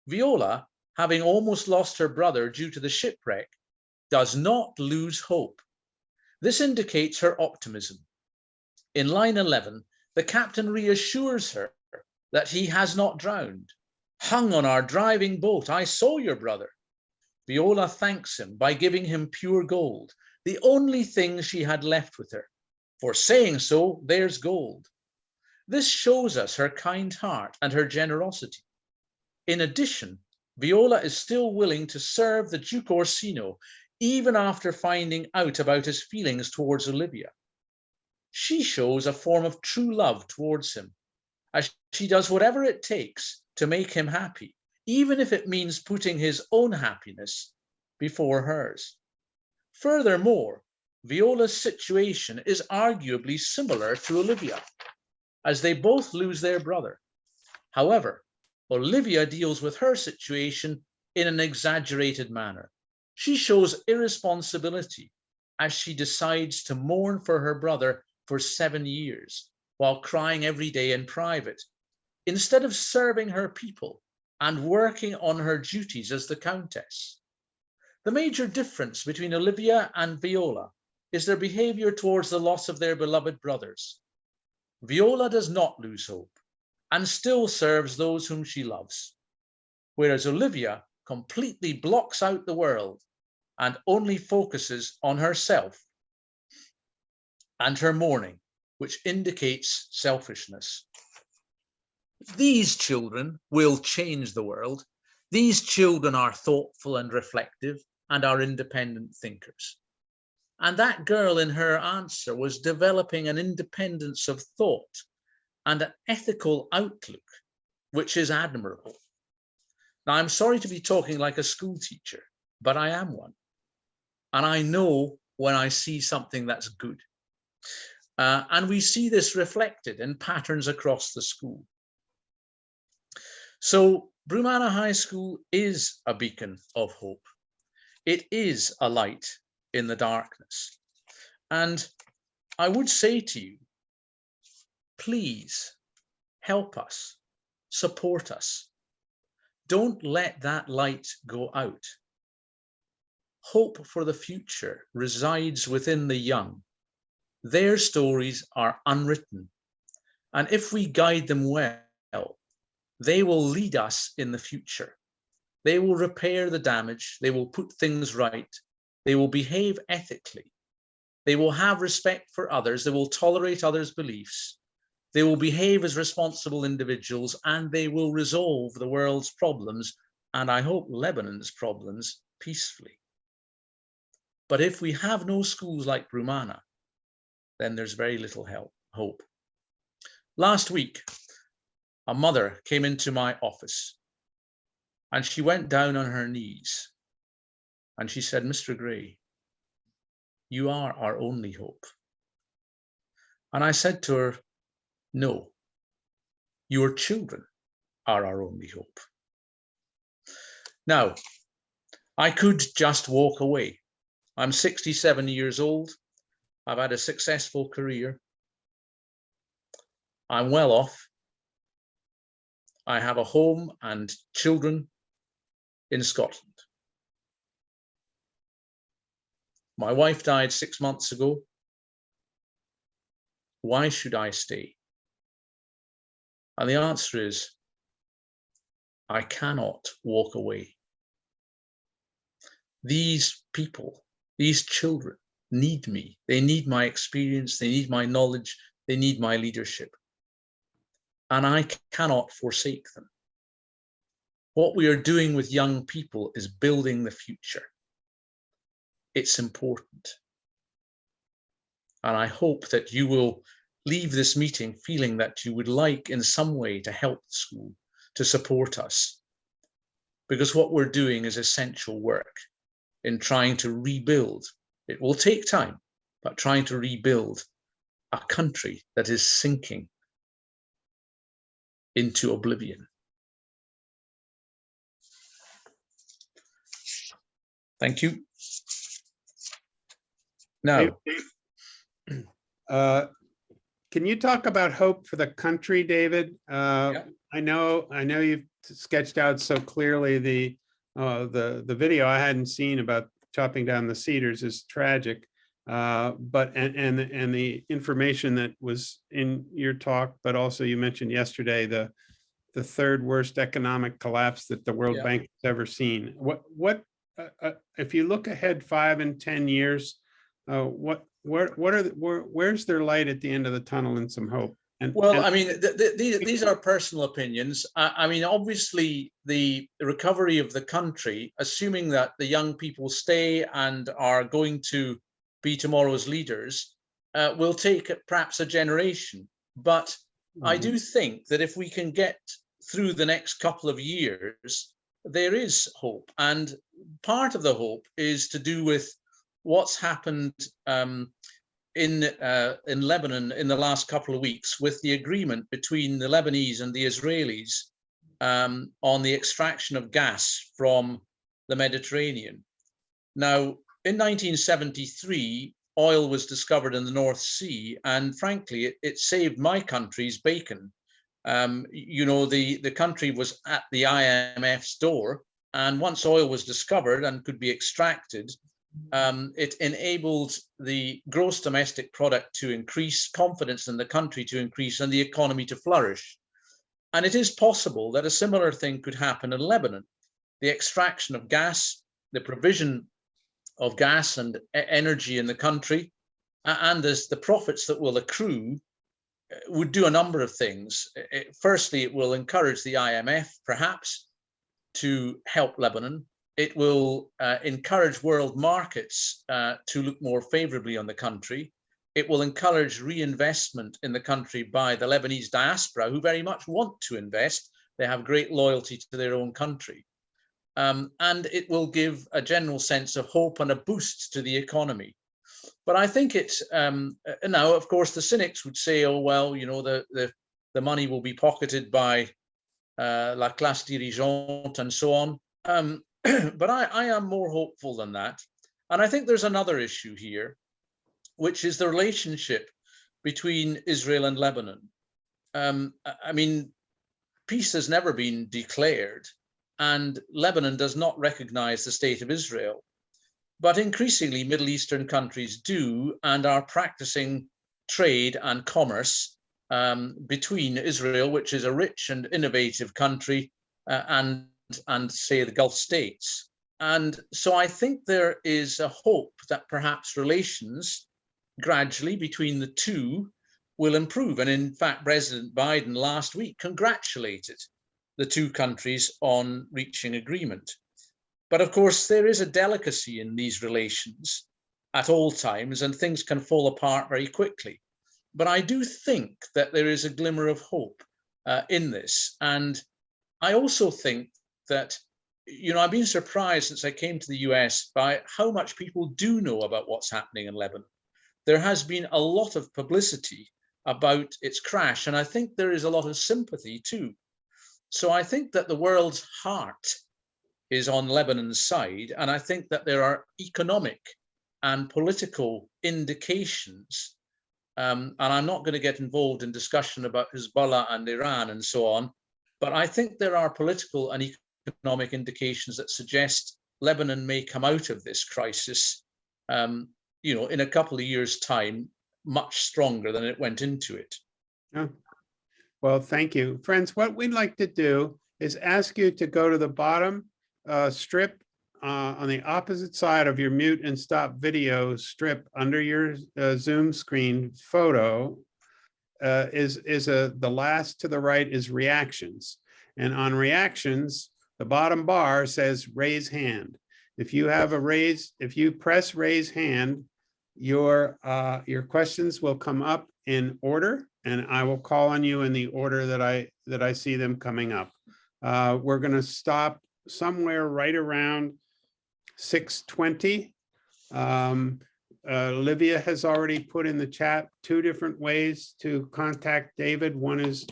Viola, having almost lost her brother due to the shipwreck, does not lose hope. This indicates her optimism. In line 11, the captain reassures her that he has not drowned. Hung on our driving boat, I saw your brother. Viola thanks him by giving him pure gold, the only thing she had left with her. For saying so, there's gold. This shows us her kind heart and her generosity. In addition, Viola is still willing to serve the Duke Orsino, even after finding out about his feelings towards Olivia. She shows a form of true love towards him, as she does whatever it takes to make him happy, even if it means putting his own happiness before hers. Furthermore, Viola's situation is arguably similar to Olivia, as they both lose their brother. However, Olivia deals with her situation in an exaggerated manner. She shows irresponsibility as she decides to mourn for her brother for 7 years while crying every day in private, instead of serving her people and working on her duties as the Countess. The major difference between Olivia and Viola is their behavior towards the loss of their beloved brothers. Viola does not lose hope and still serves those whom she loves, whereas Olivia completely blocks out the world and only focuses on herself and her mourning, which indicates selfishness. These children will change the world. These children are thoughtful and reflective and are independent thinkers. And that girl in her answer was developing an independence of thought and an ethical outlook, which is admirable. Now, I'm sorry to be talking like a school teacher, but I am one. And I know when I see something that's good. And we see this reflected in patterns across the school. So Brummana High School is a beacon of hope. It is a light in the darkness. And I would say to you, please help us, support us. Don't let that light go out. Hope for the future resides within the young. Their stories are unwritten. And if we guide them well, they will lead us in the future. They will repair the damage. They will put things right. They will behave ethically. They will have respect for others. They will tolerate others' beliefs. They will behave as responsible individuals, and they will resolve the world's problems, and I hope Lebanon's problems, peacefully. But if we have no schools like Brummana, then there's very little hope. Last week, a mother came into my office and she went down on her knees and she said, "Mr. Gray, you are our only hope." And I said to her, "No, your children are our only hope." Now, I could just walk away. I'm 67 years old. I've had a successful career. I'm well off. I have a home and children in Scotland. My wife died 6 months ago. Why should I stay? And the answer is, I cannot walk away. These people, these children need me. They need my experience. They need my knowledge. They need my leadership. And I cannot forsake them. What we are doing with young people is building the future. It's important. And I hope that you will leave this meeting feeling that you would like in some way to help the school, to support us. Because what we're doing is essential work in trying to rebuild. It will take time, but trying to rebuild a country that is sinking into oblivion. Thank you. Now, can you talk about hope for the country, David? Yeah. I know you've sketched out so clearly the video I hadn't seen about chopping down the cedars is tragic, but the information that was in your talk, but also you mentioned yesterday the third worst economic collapse that the World Bank has ever seen. What if you look ahead 5 and 10 years, where's their light at the end of the tunnel and some hope? I mean, these are personal opinions. I mean, obviously, the recovery of the country, assuming that the young people stay and are going to be tomorrow's leaders, will take perhaps a generation. But I do think that if we can get through the next couple of years, there is hope. And part of the hope is to do with what's happened in Lebanon in the last couple of weeks with the agreement between the Lebanese and the Israelis on the extraction of gas from the Mediterranean. Now, in 1973, oil was discovered in the North Sea, and frankly, it saved my country's bacon. You know, the country was at the IMF's door, and once oil was discovered and could be extracted, it enabled the gross domestic product to increase, confidence in the country to increase, and the economy to flourish. And it is possible that a similar thing could happen in Lebanon. The extraction of gas, the provision of gas and energy in the country, and the profits that will accrue would do a number of things. Firstly, it will encourage the IMF, perhaps, to help Lebanon. It will encourage world markets to look more favorably on the country. It will encourage reinvestment in the country by the Lebanese diaspora, who very much want to invest. They have great loyalty to their own country. And it will give a general sense of hope and a boost to the economy. But I think it's, now, of course, the cynics would say, oh, well, you know, the money will be pocketed by la classe dirigeante and so on. But I am more hopeful than that. And I think there's another issue here, which is the relationship between Israel and Lebanon. I mean, peace has never been declared, and Lebanon does not recognize the state of Israel. But increasingly, Middle Eastern countries do and are practicing trade and commerce between Israel, which is a rich and innovative country, and say the Gulf states. And so I think there is a hope that perhaps relations gradually between the two will improve. And in fact, President Biden last week congratulated the two countries on reaching agreement. But of course, there is a delicacy in these relations at all times, and things can fall apart very quickly. But I do think that there is a glimmer of hope in this. And I also think that, you know, I've been surprised since I came to the US by how much people do know about what's happening in Lebanon. There has been a lot of publicity about its crash, and I think there is a lot of sympathy too. So I think that the world's heart is on Lebanon's side, and I think that there are economic and political indications, and I'm not going to get involved in discussion about Hezbollah and Iran and so on, but I think there are political and economic indications that suggest Lebanon may come out of this crisis, you know, in a couple of years' time, much stronger than it went into it. Yeah. Well, thank you. Friends, what we'd like to do is ask you to go to the bottom strip on the opposite side of your mute and stop video strip under your Zoom screen photo. The last to the right is reactions. And on reactions, the bottom bar says raise hand. If you have if you press raise hand, your questions will come up in order, and I will call on you in the order that I see them coming up. We're going to stop somewhere right around 6:20. Olivia has already put in the chat 2 different ways to contact David. One is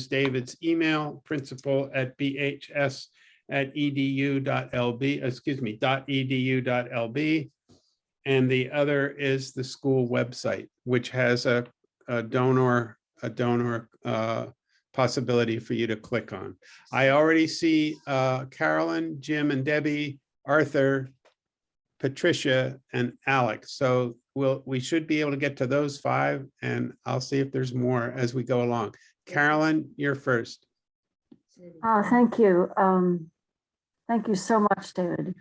David's email, principal@bhs.edu.lb, and the other is the school website, which has a donor possibility for you to click on. I already see Carolyn, Jim, and Debbie, Arthur, Patricia, and Alex. So we should be able to get to those 5, and I'll see if there's more as we go along. Carolyn, you're first. Thank you. Thank you so much, David.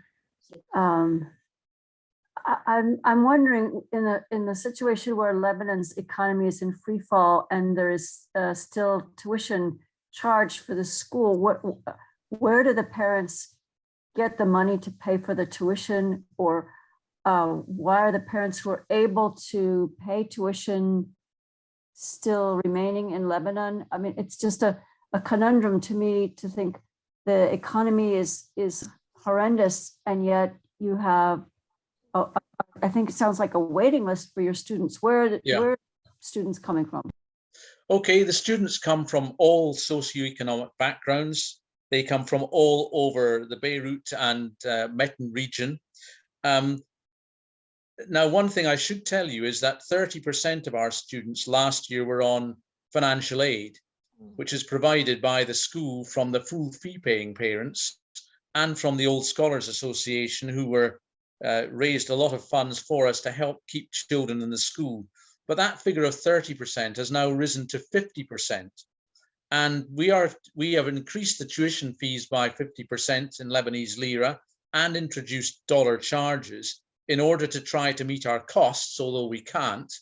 I'm wondering, in the situation where Lebanon's economy is in free fall and there is still tuition charged for the school, where do the parents get the money to pay for the tuition, or why are the parents who are able to pay tuition still remaining in Lebanon? I mean, it's just a conundrum to me to think the economy is horrendous, and yet you have a I think it sounds like a waiting list for your students. Where are students coming from? Okay, the students come from all socioeconomic backgrounds. They come from all over the Beirut and Metin region. Now, one thing I should tell you is that 30% of our students last year were on financial aid, which is provided by the school from the full fee-paying parents and from the Old Scholars Association, who were raised a lot of funds for us to help keep children in the school. But that figure of 30% has now risen to 50%. And we have increased the tuition fees by 50% in Lebanese lire and introduced dollar charges in order to try to meet our costs, although we can't.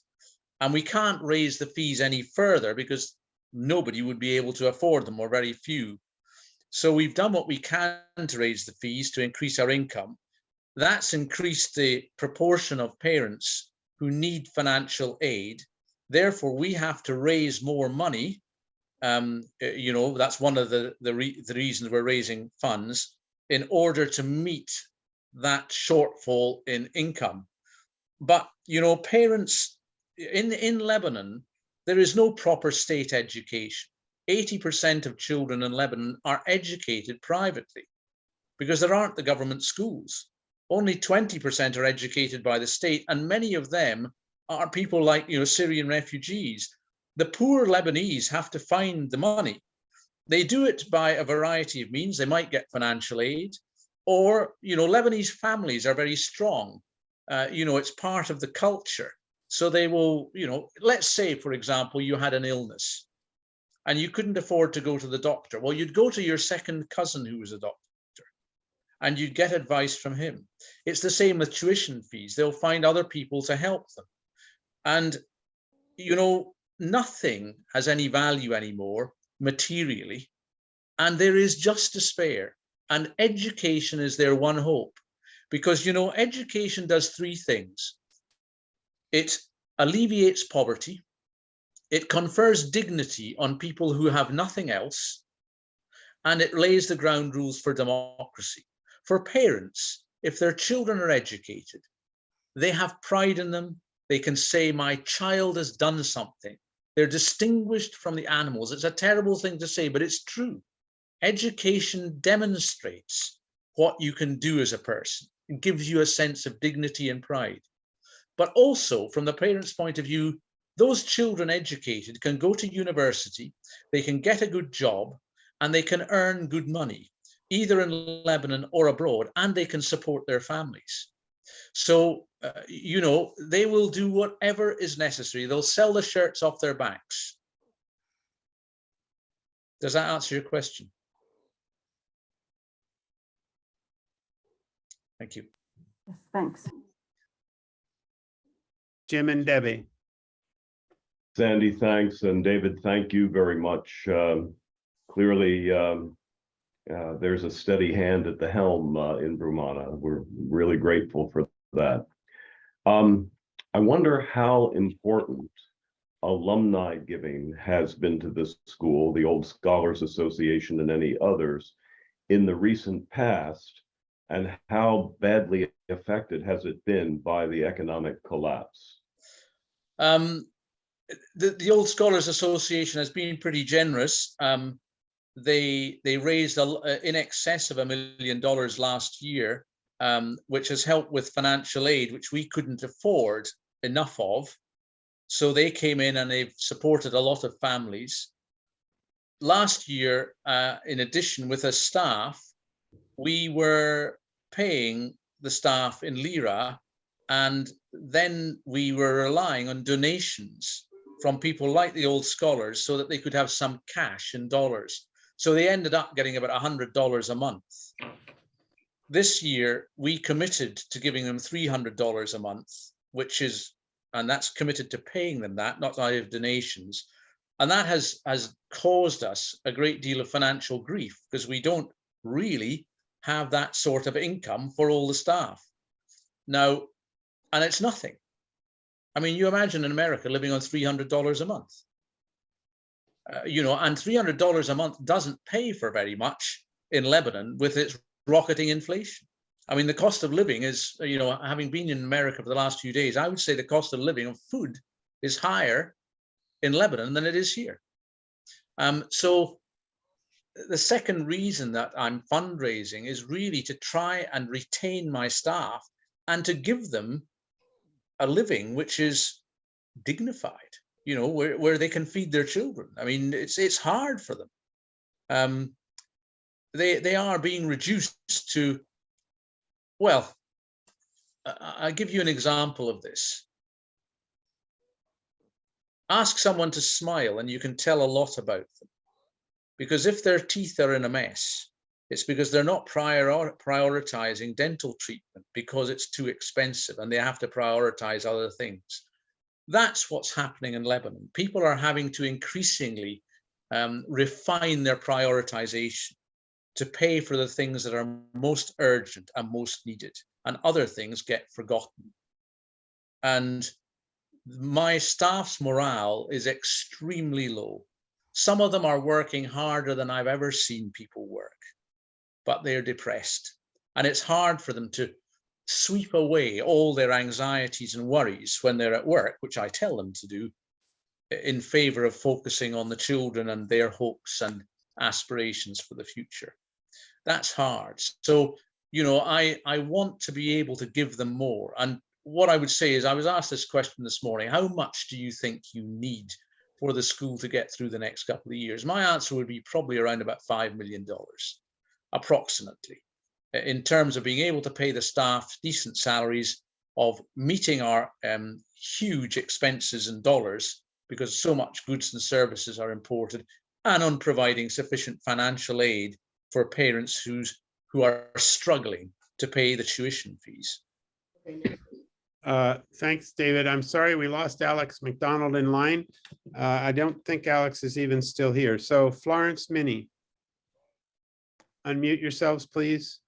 And we can't raise the fees any further because nobody would be able to afford them, or very few. So we've done what we can to raise the fees to increase our income. That's increased the proportion of parents who need financial aid. Therefore, we have to raise more money. You know, that's one of the reasons we're raising funds, in order to meet that shortfall in income. But, you know, parents in Lebanon, there is no proper state education. 80% of children in Lebanon are educated privately because there aren't the government schools. Only 20% are educated by the state, and many of them are people like, you know, Syrian refugees. The poor Lebanese have to find the money. They do it by a variety of means. They might get financial aid, or, you know, Lebanese families are very strong. You know, it's part of the culture. So they will, you know, let's say, for example, you had an illness and you couldn't afford to go to the doctor. Well, you'd go to your second cousin who was a doctor and you'd get advice from him. It's the same with tuition fees. They'll find other people to help them. And, you know, nothing has any value anymore materially, and there is just despair. And education is their one hope, because, you know, education does three things. It alleviates poverty, it confers dignity on people who have nothing else, and it lays the ground rules for democracy. For parents, if their children are educated, they have pride in them. They can say, my child has done something. They're distinguished from the animals. It's a terrible thing to say, but it's true. Education demonstrates what you can do as a person. It gives you a sense of dignity and pride. But also, from the parents' point of view, those children educated can go to university, they can get a good job, and they can earn good money, either in Lebanon or abroad, and they can support their families. So, you know, they will do whatever is necessary. They'll sell the shirts off their backs. Does that answer your question? Thank you. Thanks. Jim and Debbie. Sandy, thanks. And David, thank you very much. Clearly, there's a steady hand at the helm in Brummana. We're really grateful for that. I wonder how important alumni giving has been to this school, the Old Scholars Association and any others, in the recent past, and how badly affected has it been by the economic collapse? The Old Scholars Association has been pretty generous. They raised in excess of $1 million last year, which has helped with financial aid, which we couldn't afford enough of. So they came in and they've supported a lot of families. Last year, in addition, with a staff, we were paying the staff in lira, and then we were relying on donations from people like the Old Scholars so that they could have some cash in dollars. So they ended up getting about $100 a month. This year, we committed to giving them $300 a month, which is, and that's committed to paying them that, not out of donations. And that has caused us a great deal of financial grief, because we don't really have that sort of income for all the staff. Now, and it's nothing. I mean, you imagine in America living on $300 a month. You know, and $300 a month doesn't pay for very much in Lebanon with its rocketing inflation. I mean, the cost of living is, you know, having been in America for the last few days, I would say the cost of living of food is higher in Lebanon than it is here. So the second reason that I'm fundraising is really to try and retain my staff and to give them a living which is dignified, you know, where they can feed their children. I mean, it's hard for them. They are being reduced to, well, I'll give you an example of this. Ask someone to smile and you can tell a lot about them. Because if their teeth are in a mess, it's because they're not prioritizing dental treatment because it's too expensive and they have to prioritize other things. That's what's happening in Lebanon. People are having to increasingly refine their prioritization to pay for the things that are most urgent and most needed, and other things get forgotten. And my staff's morale is extremely low. Some of them are working harder than I've ever seen people work, but they're depressed. And it's hard for them to sweep away all their anxieties and worries when they're at work, which I tell them to do, in favor of focusing on the children and their hopes and aspirations for the future. That's hard. So, you know, I want to be able to give them more. And what I would say is, I was asked this question this morning: how much do you think you need for the school to get through the next couple of years? My answer would be probably around about $5 million, approximately, in terms of being able to pay the staff decent salaries, of meeting our huge expenses in dollars, because so much goods and services are imported, and on providing sufficient financial aid for parents who are struggling to pay the tuition fees. Thanks, David. I'm sorry we lost Alex McDonald in line. I don't think Alex is even still here. So Florence, Minnie, unmute yourselves, please.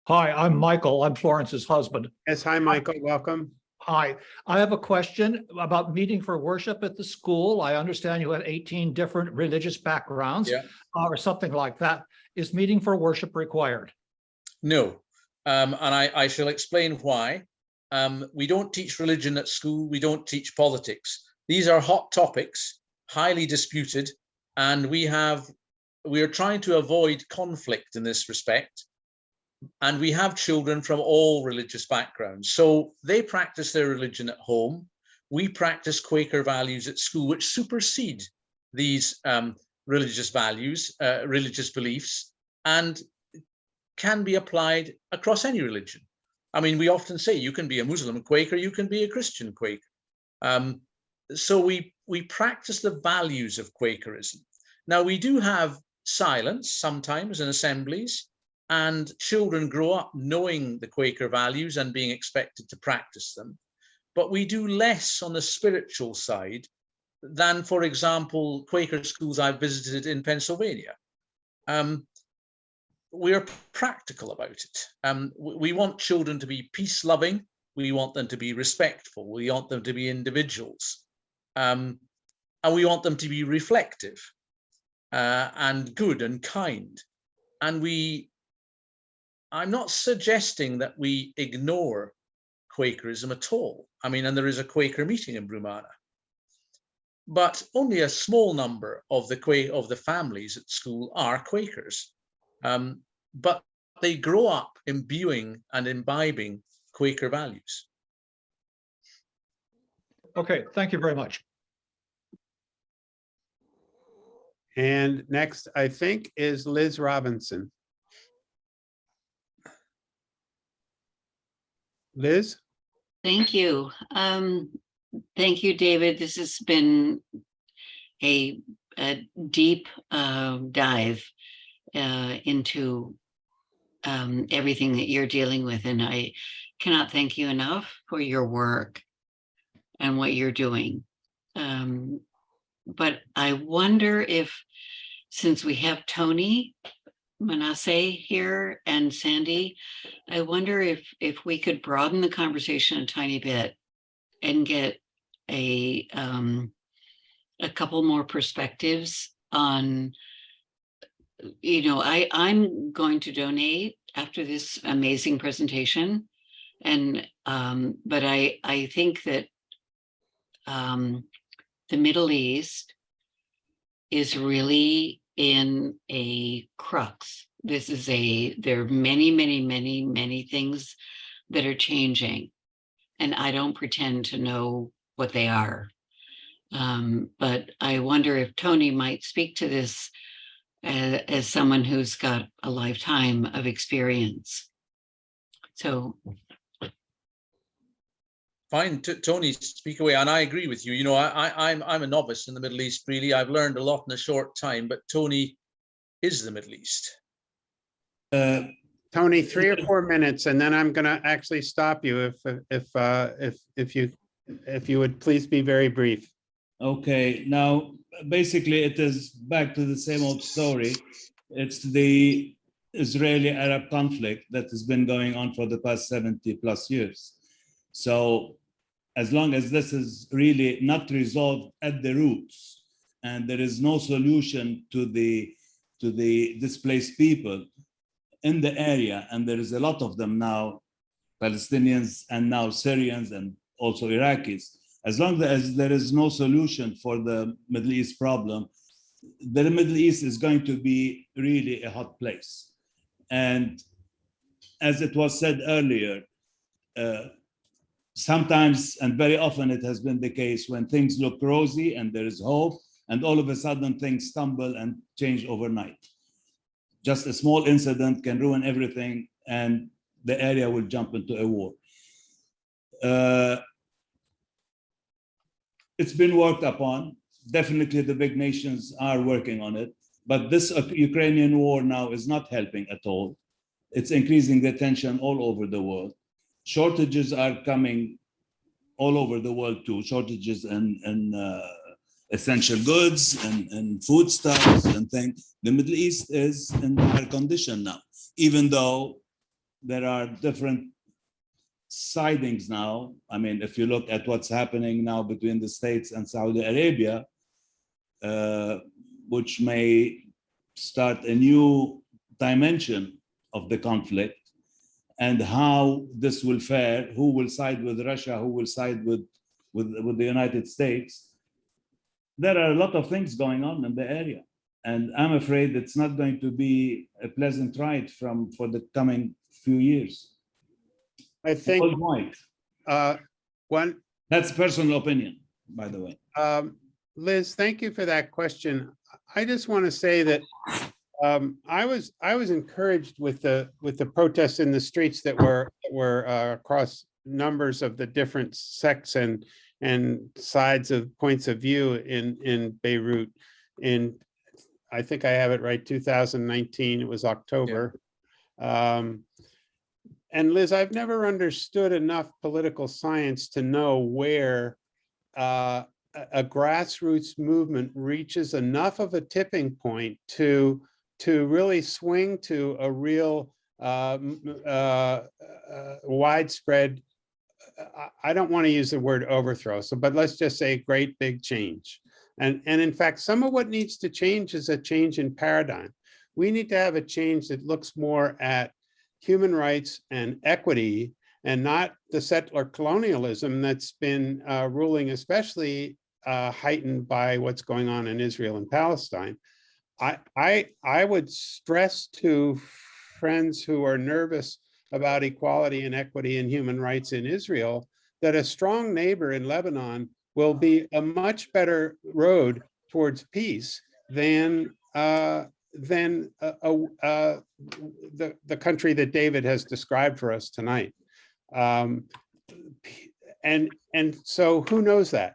Hi, I'm Michael. I'm Florence's husband. Yes, hi, Michael. Welcome. Hi, I have a question about meeting for worship at the school. I understand you have 18 different religious backgrounds, or something like that. Is meeting for worship required? No, and I shall explain why. We don't teach religion at school. We don't teach politics. These are hot topics, highly disputed, and we are trying to avoid conflict in this respect. And we have children from all religious backgrounds. So they practice their religion at home. We practice Quaker values at school, which supersede these religious values, religious beliefs, and can be applied across any religion. I mean, we often say you can be a Muslim Quaker, you can be a Christian Quaker. So we practice the values of Quakerism. Now, we do have silence sometimes in assemblies, and children grow up knowing the Quaker values and being expected to practice them. But we do less on the spiritual side than, for example, Quaker schools I've visited in Pennsylvania. We're practical about it. We want children to be peace-loving. We want them to be respectful. We want them to be individuals. And we want them to be reflective and good and kind. And I'm not suggesting that we ignore Quakerism at all. I mean, and there is a Quaker meeting in Brummana, but only a small number of the families at school are Quakers. But they grow up imbuing and imbibing Quaker values. Okay, thank you very much. And next, I think, is Liz Robinson. Liz? Thank you. Thank you, David. This has been a deep dive into everything that you're dealing with. And I cannot thank you enough for your work and what you're doing. But I wonder if, since we have Tony Manasseh here and Sandy, I wonder if we could broaden the conversation a tiny bit and get a couple more perspectives on I'm going to donate after this amazing presentation. And but I think that the Middle East is really in a crux. There are many, many, many, many things that are changing, and I don't pretend to know what they are. But I wonder if Tony might speak to this as someone who's got a lifetime of experience. So. Fine, Tony, speak away. And I agree with you. I'm a novice in the Middle East, really. I've learned a lot in a short time, but Tony is the Middle East. Tony, 3 or 4 minutes, and then I'm going to actually stop you if you would please be very brief. Okay, now basically it is back to the same old story. It's the Israeli-Arab conflict that has been going on for the past 70 plus years. So as long as this is really not resolved at the roots and there is no solution to the displaced people in the area, and there is a lot of them now, Palestinians and now Syrians and also Iraqis, as long as there is no solution for the Middle East problem, the Middle East is going to be really a hot place. And as it was said earlier, sometimes and very often it has been the case when things look rosy and there is hope, and all of a sudden things stumble and change overnight. Just a small incident can ruin everything and the area will jump into a war. It's been worked upon. Definitely the big nations are working on it, but this Ukrainian war now is not helping at all. It's increasing the tension all over the world. Shortages are coming all over the world too. Shortages in essential goods and foodstuffs and things. The Middle East is in dire condition now, even though there are different sidings now. I mean, if you look at what's happening now between the States and Saudi Arabia, which may start a new dimension of the conflict, and how this will fare, who will side with Russia, who will side with the United States. There are a lot of things going on in the area. And I'm afraid it's not going to be a pleasant ride for the coming few years. I think that's personal opinion, by the way. Liz, thank you for that question. I just want to say that I was encouraged with the protests in the streets that were across numbers of the different sects and sides of points of view in Beirut. I think I have it right, 2019. It was October. Yeah. And Liz, I've never understood enough political science to know where a grassroots movement reaches enough of a tipping point to really swing to a real widespread, I don't want to use the word overthrow, but let's just say great big change. And in fact, some of what needs to change is a change in paradigm. We need to have a change that looks more at human rights and equity and not the settler colonialism that's been ruling, especially heightened by what's going on in Israel and Palestine. I would stress to friends who are nervous about equality and equity and human rights in Israel that a strong neighbor in Lebanon will be a much better road towards peace than the country that David has described for us tonight. And so who knows that?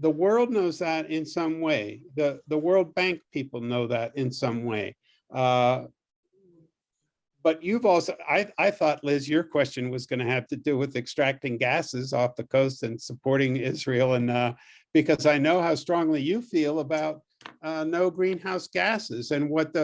The world knows that in some way. The World Bank people know that in some way. But you've also, I thought, Liz, your question was going to have to do with extracting gases off the coast and supporting Israel. And because I know how strongly you feel about no greenhouse gases and what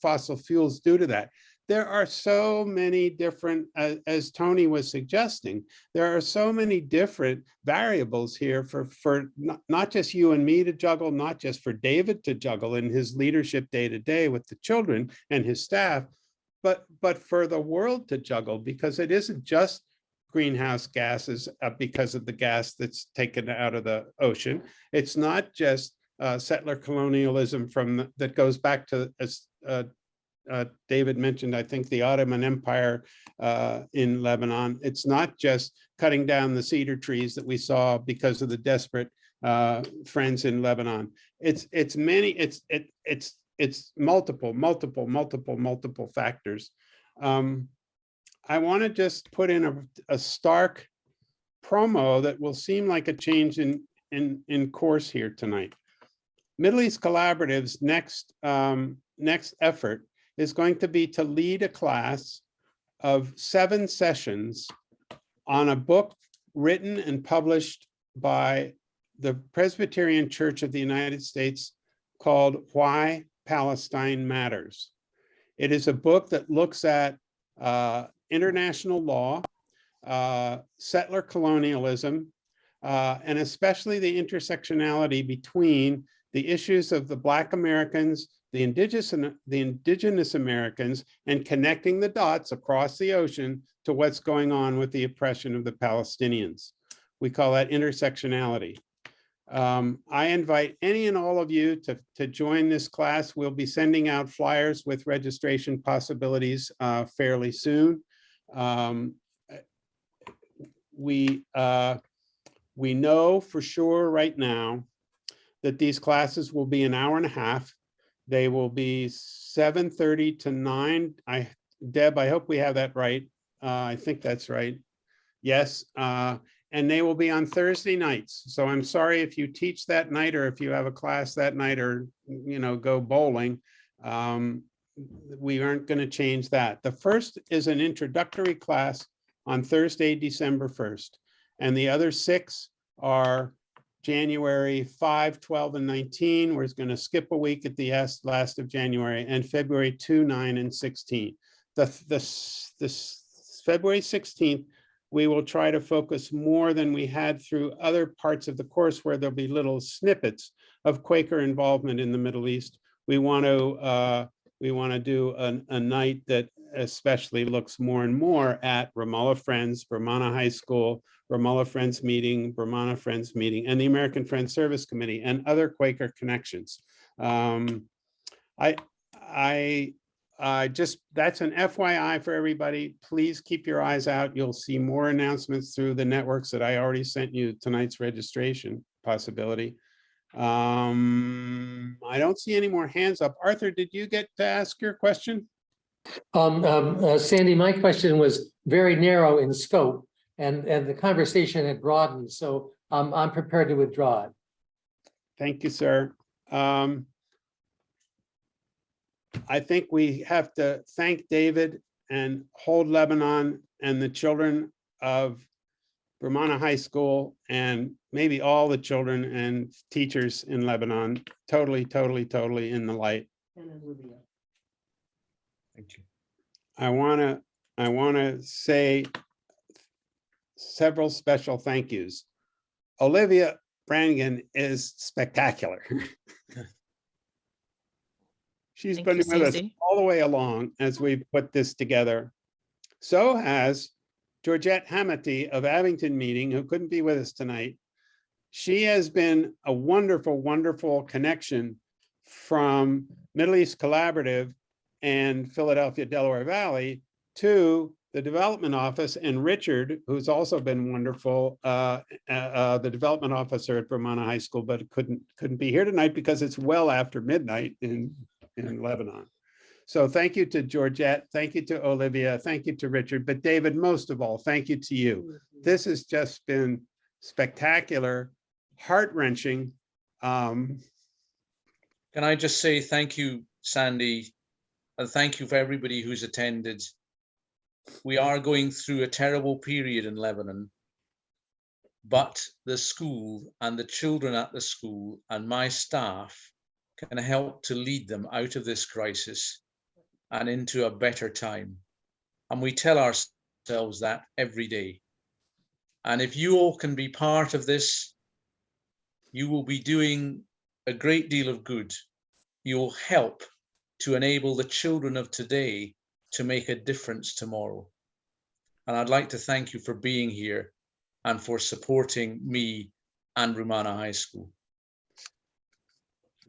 fossil fuels do to that. there are so many different, as Tony was suggesting, there are so many different variables here for not just you and me to juggle, not just for David to juggle in his leadership day to day with the children and his staff, but for the world to juggle, because it isn't just greenhouse gases because of the gas that's taken out of the ocean. It's not just settler colonialism that goes back to David mentioned, I think, the Ottoman Empire in Lebanon. It's not just cutting down the cedar trees that we saw because of the desperate friends in Lebanon. It's multiple factors. I want to just put in a stark promo that will seem like a change in course here tonight. Middle East Collaborative's next effort is going to be to lead a class of 7 sessions on a book written and published by the Presbyterian Church of the United States called Why Palestine Matters. It is a book that looks at international law, settler colonialism, and especially the intersectionality between the issues of the Black Americans, the indigenous Americans, and connecting the dots across the ocean to what's going on with the oppression of the Palestinians. We call that intersectionality. I invite any and all of you to join this class. We'll be sending out flyers with registration possibilities fairly soon. We know for sure right now that these classes will be an hour and a half. They will be 7:30 to 9. Deb, I hope we have that right. I think that's right. Yes. And they will be on Thursday nights. So I'm sorry if you teach that night or if you have a class that night or, go bowling. We aren't going to change that. The first is an introductory class on Thursday, December 1st. And the other 6 are January 5, 12, and 19. We're going to skip a week at the last of January, and February 2, 9, and 16. This February 16th, we will try to focus more than we had through other parts of the course where there'll be little snippets of Quaker involvement in the Middle East. We want to do a night that especially looks more and more at Ramallah Friends, Brummana High School, Ramallah Friends Meeting, Brummana Friends Meeting, and the American Friends Service Committee and other Quaker connections. That's an FYI for everybody. Please keep your eyes out. You'll see more announcements through the networks that I already sent you tonight's registration possibility. I don't see any more hands up. Arthur, did you get to ask your question? Sandy, my question was very narrow in scope, and the conversation had broadened, so I'm prepared to withdraw it. Thank you, sir. I think we have to thank David and Hold Lebanon and the children of Brummana High School and maybe all the children and teachers in Lebanon. Totally in the light. Thank you. I want to say several special thank yous. Olivia Brannigan is spectacular. She's been with us all the way along as we've put this together. So has Georgette Hamity of Abington Meeting, who couldn't be with us tonight. She has been a wonderful connection from Middle East Collaborative and Philadelphia, Delaware Valley to the development office, and Richard, who's also been wonderful, the development officer at Brummana High School, but couldn't be here tonight because it's well after midnight in Lebanon. So thank you to Georgette, thank you to Olivia, thank you to Richard, but David, most of all, thank you to you. This has just been spectacular, heart-wrenching. Can I just say thank you, Sandy, and thank you for everybody who's attended. We are going through a terrible period in Lebanon, but the school and the children at the school and my staff can help to lead them out of this crisis. and into a better time. And we tell ourselves that every day. And if you all can be part of this, you will be doing a great deal of good. You'll help to enable the children of today to make a difference tomorrow. And I'd like to thank you for being here and for supporting me and Brummana High School.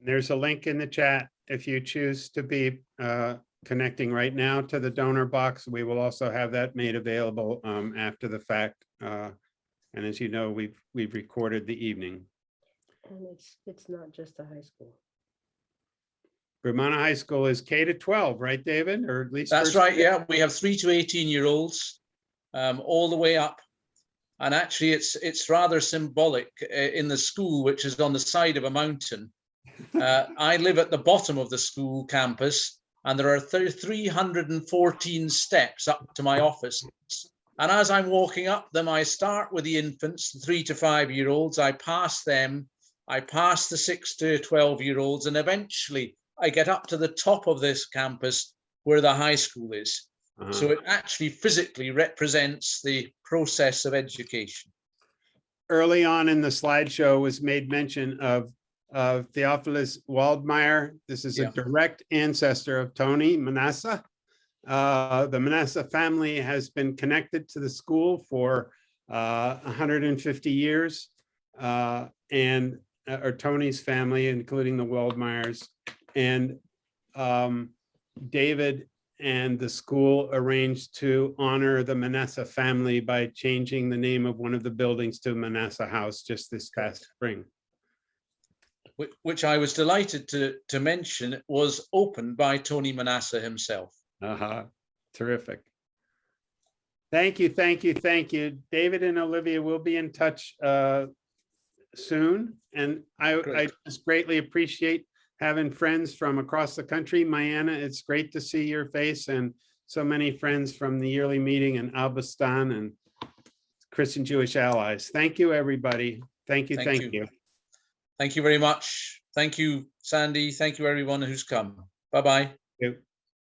There's a link in the chat. If you choose to be connecting right now to the donor box, we will also have that made available after the fact. And as you know, we've recorded the evening. And it's not just the high school. Brummana High School is K to 12, right, David? Or at least that's right. Yeah, we have 3 to 18-year-olds all the way up. And actually, it's rather symbolic in the school, which is on the side of a mountain. I live at the bottom of the school campus, and there are 314 steps up to my office. And as I'm walking up them, I start with the infants, the 3 to 5-year-olds. I pass them. I pass the 6 to 12-year-olds, and eventually I get up to the top of this campus where the high school is. So it actually physically represents the process of education. Early on in the slideshow was made mention of Theophilus Waldmeyer. This is a direct ancestor of Tony Manasseh. The Manasseh family has been connected to the school for 150 years, or Tony's family, including the Waldmeyers. And David and the school arranged to honor the Manasseh family by changing the name of one of the buildings to Manasseh House just this past spring. Which I was delighted to mention was opened by Tony Manasseh himself. Terrific. Thank you, thank you, thank you. David and Olivia will be in touch soon. And I just greatly appreciate having friends from across the country. Mayanna, it's great to see your face, and so many friends from the yearly meeting in Al-Bustan and Christian Jewish allies. Thank you, everybody. Thank you, thank you. Thank you very much. Thank you, Sandy. Thank you, everyone who's come. Bye-bye. Thank you.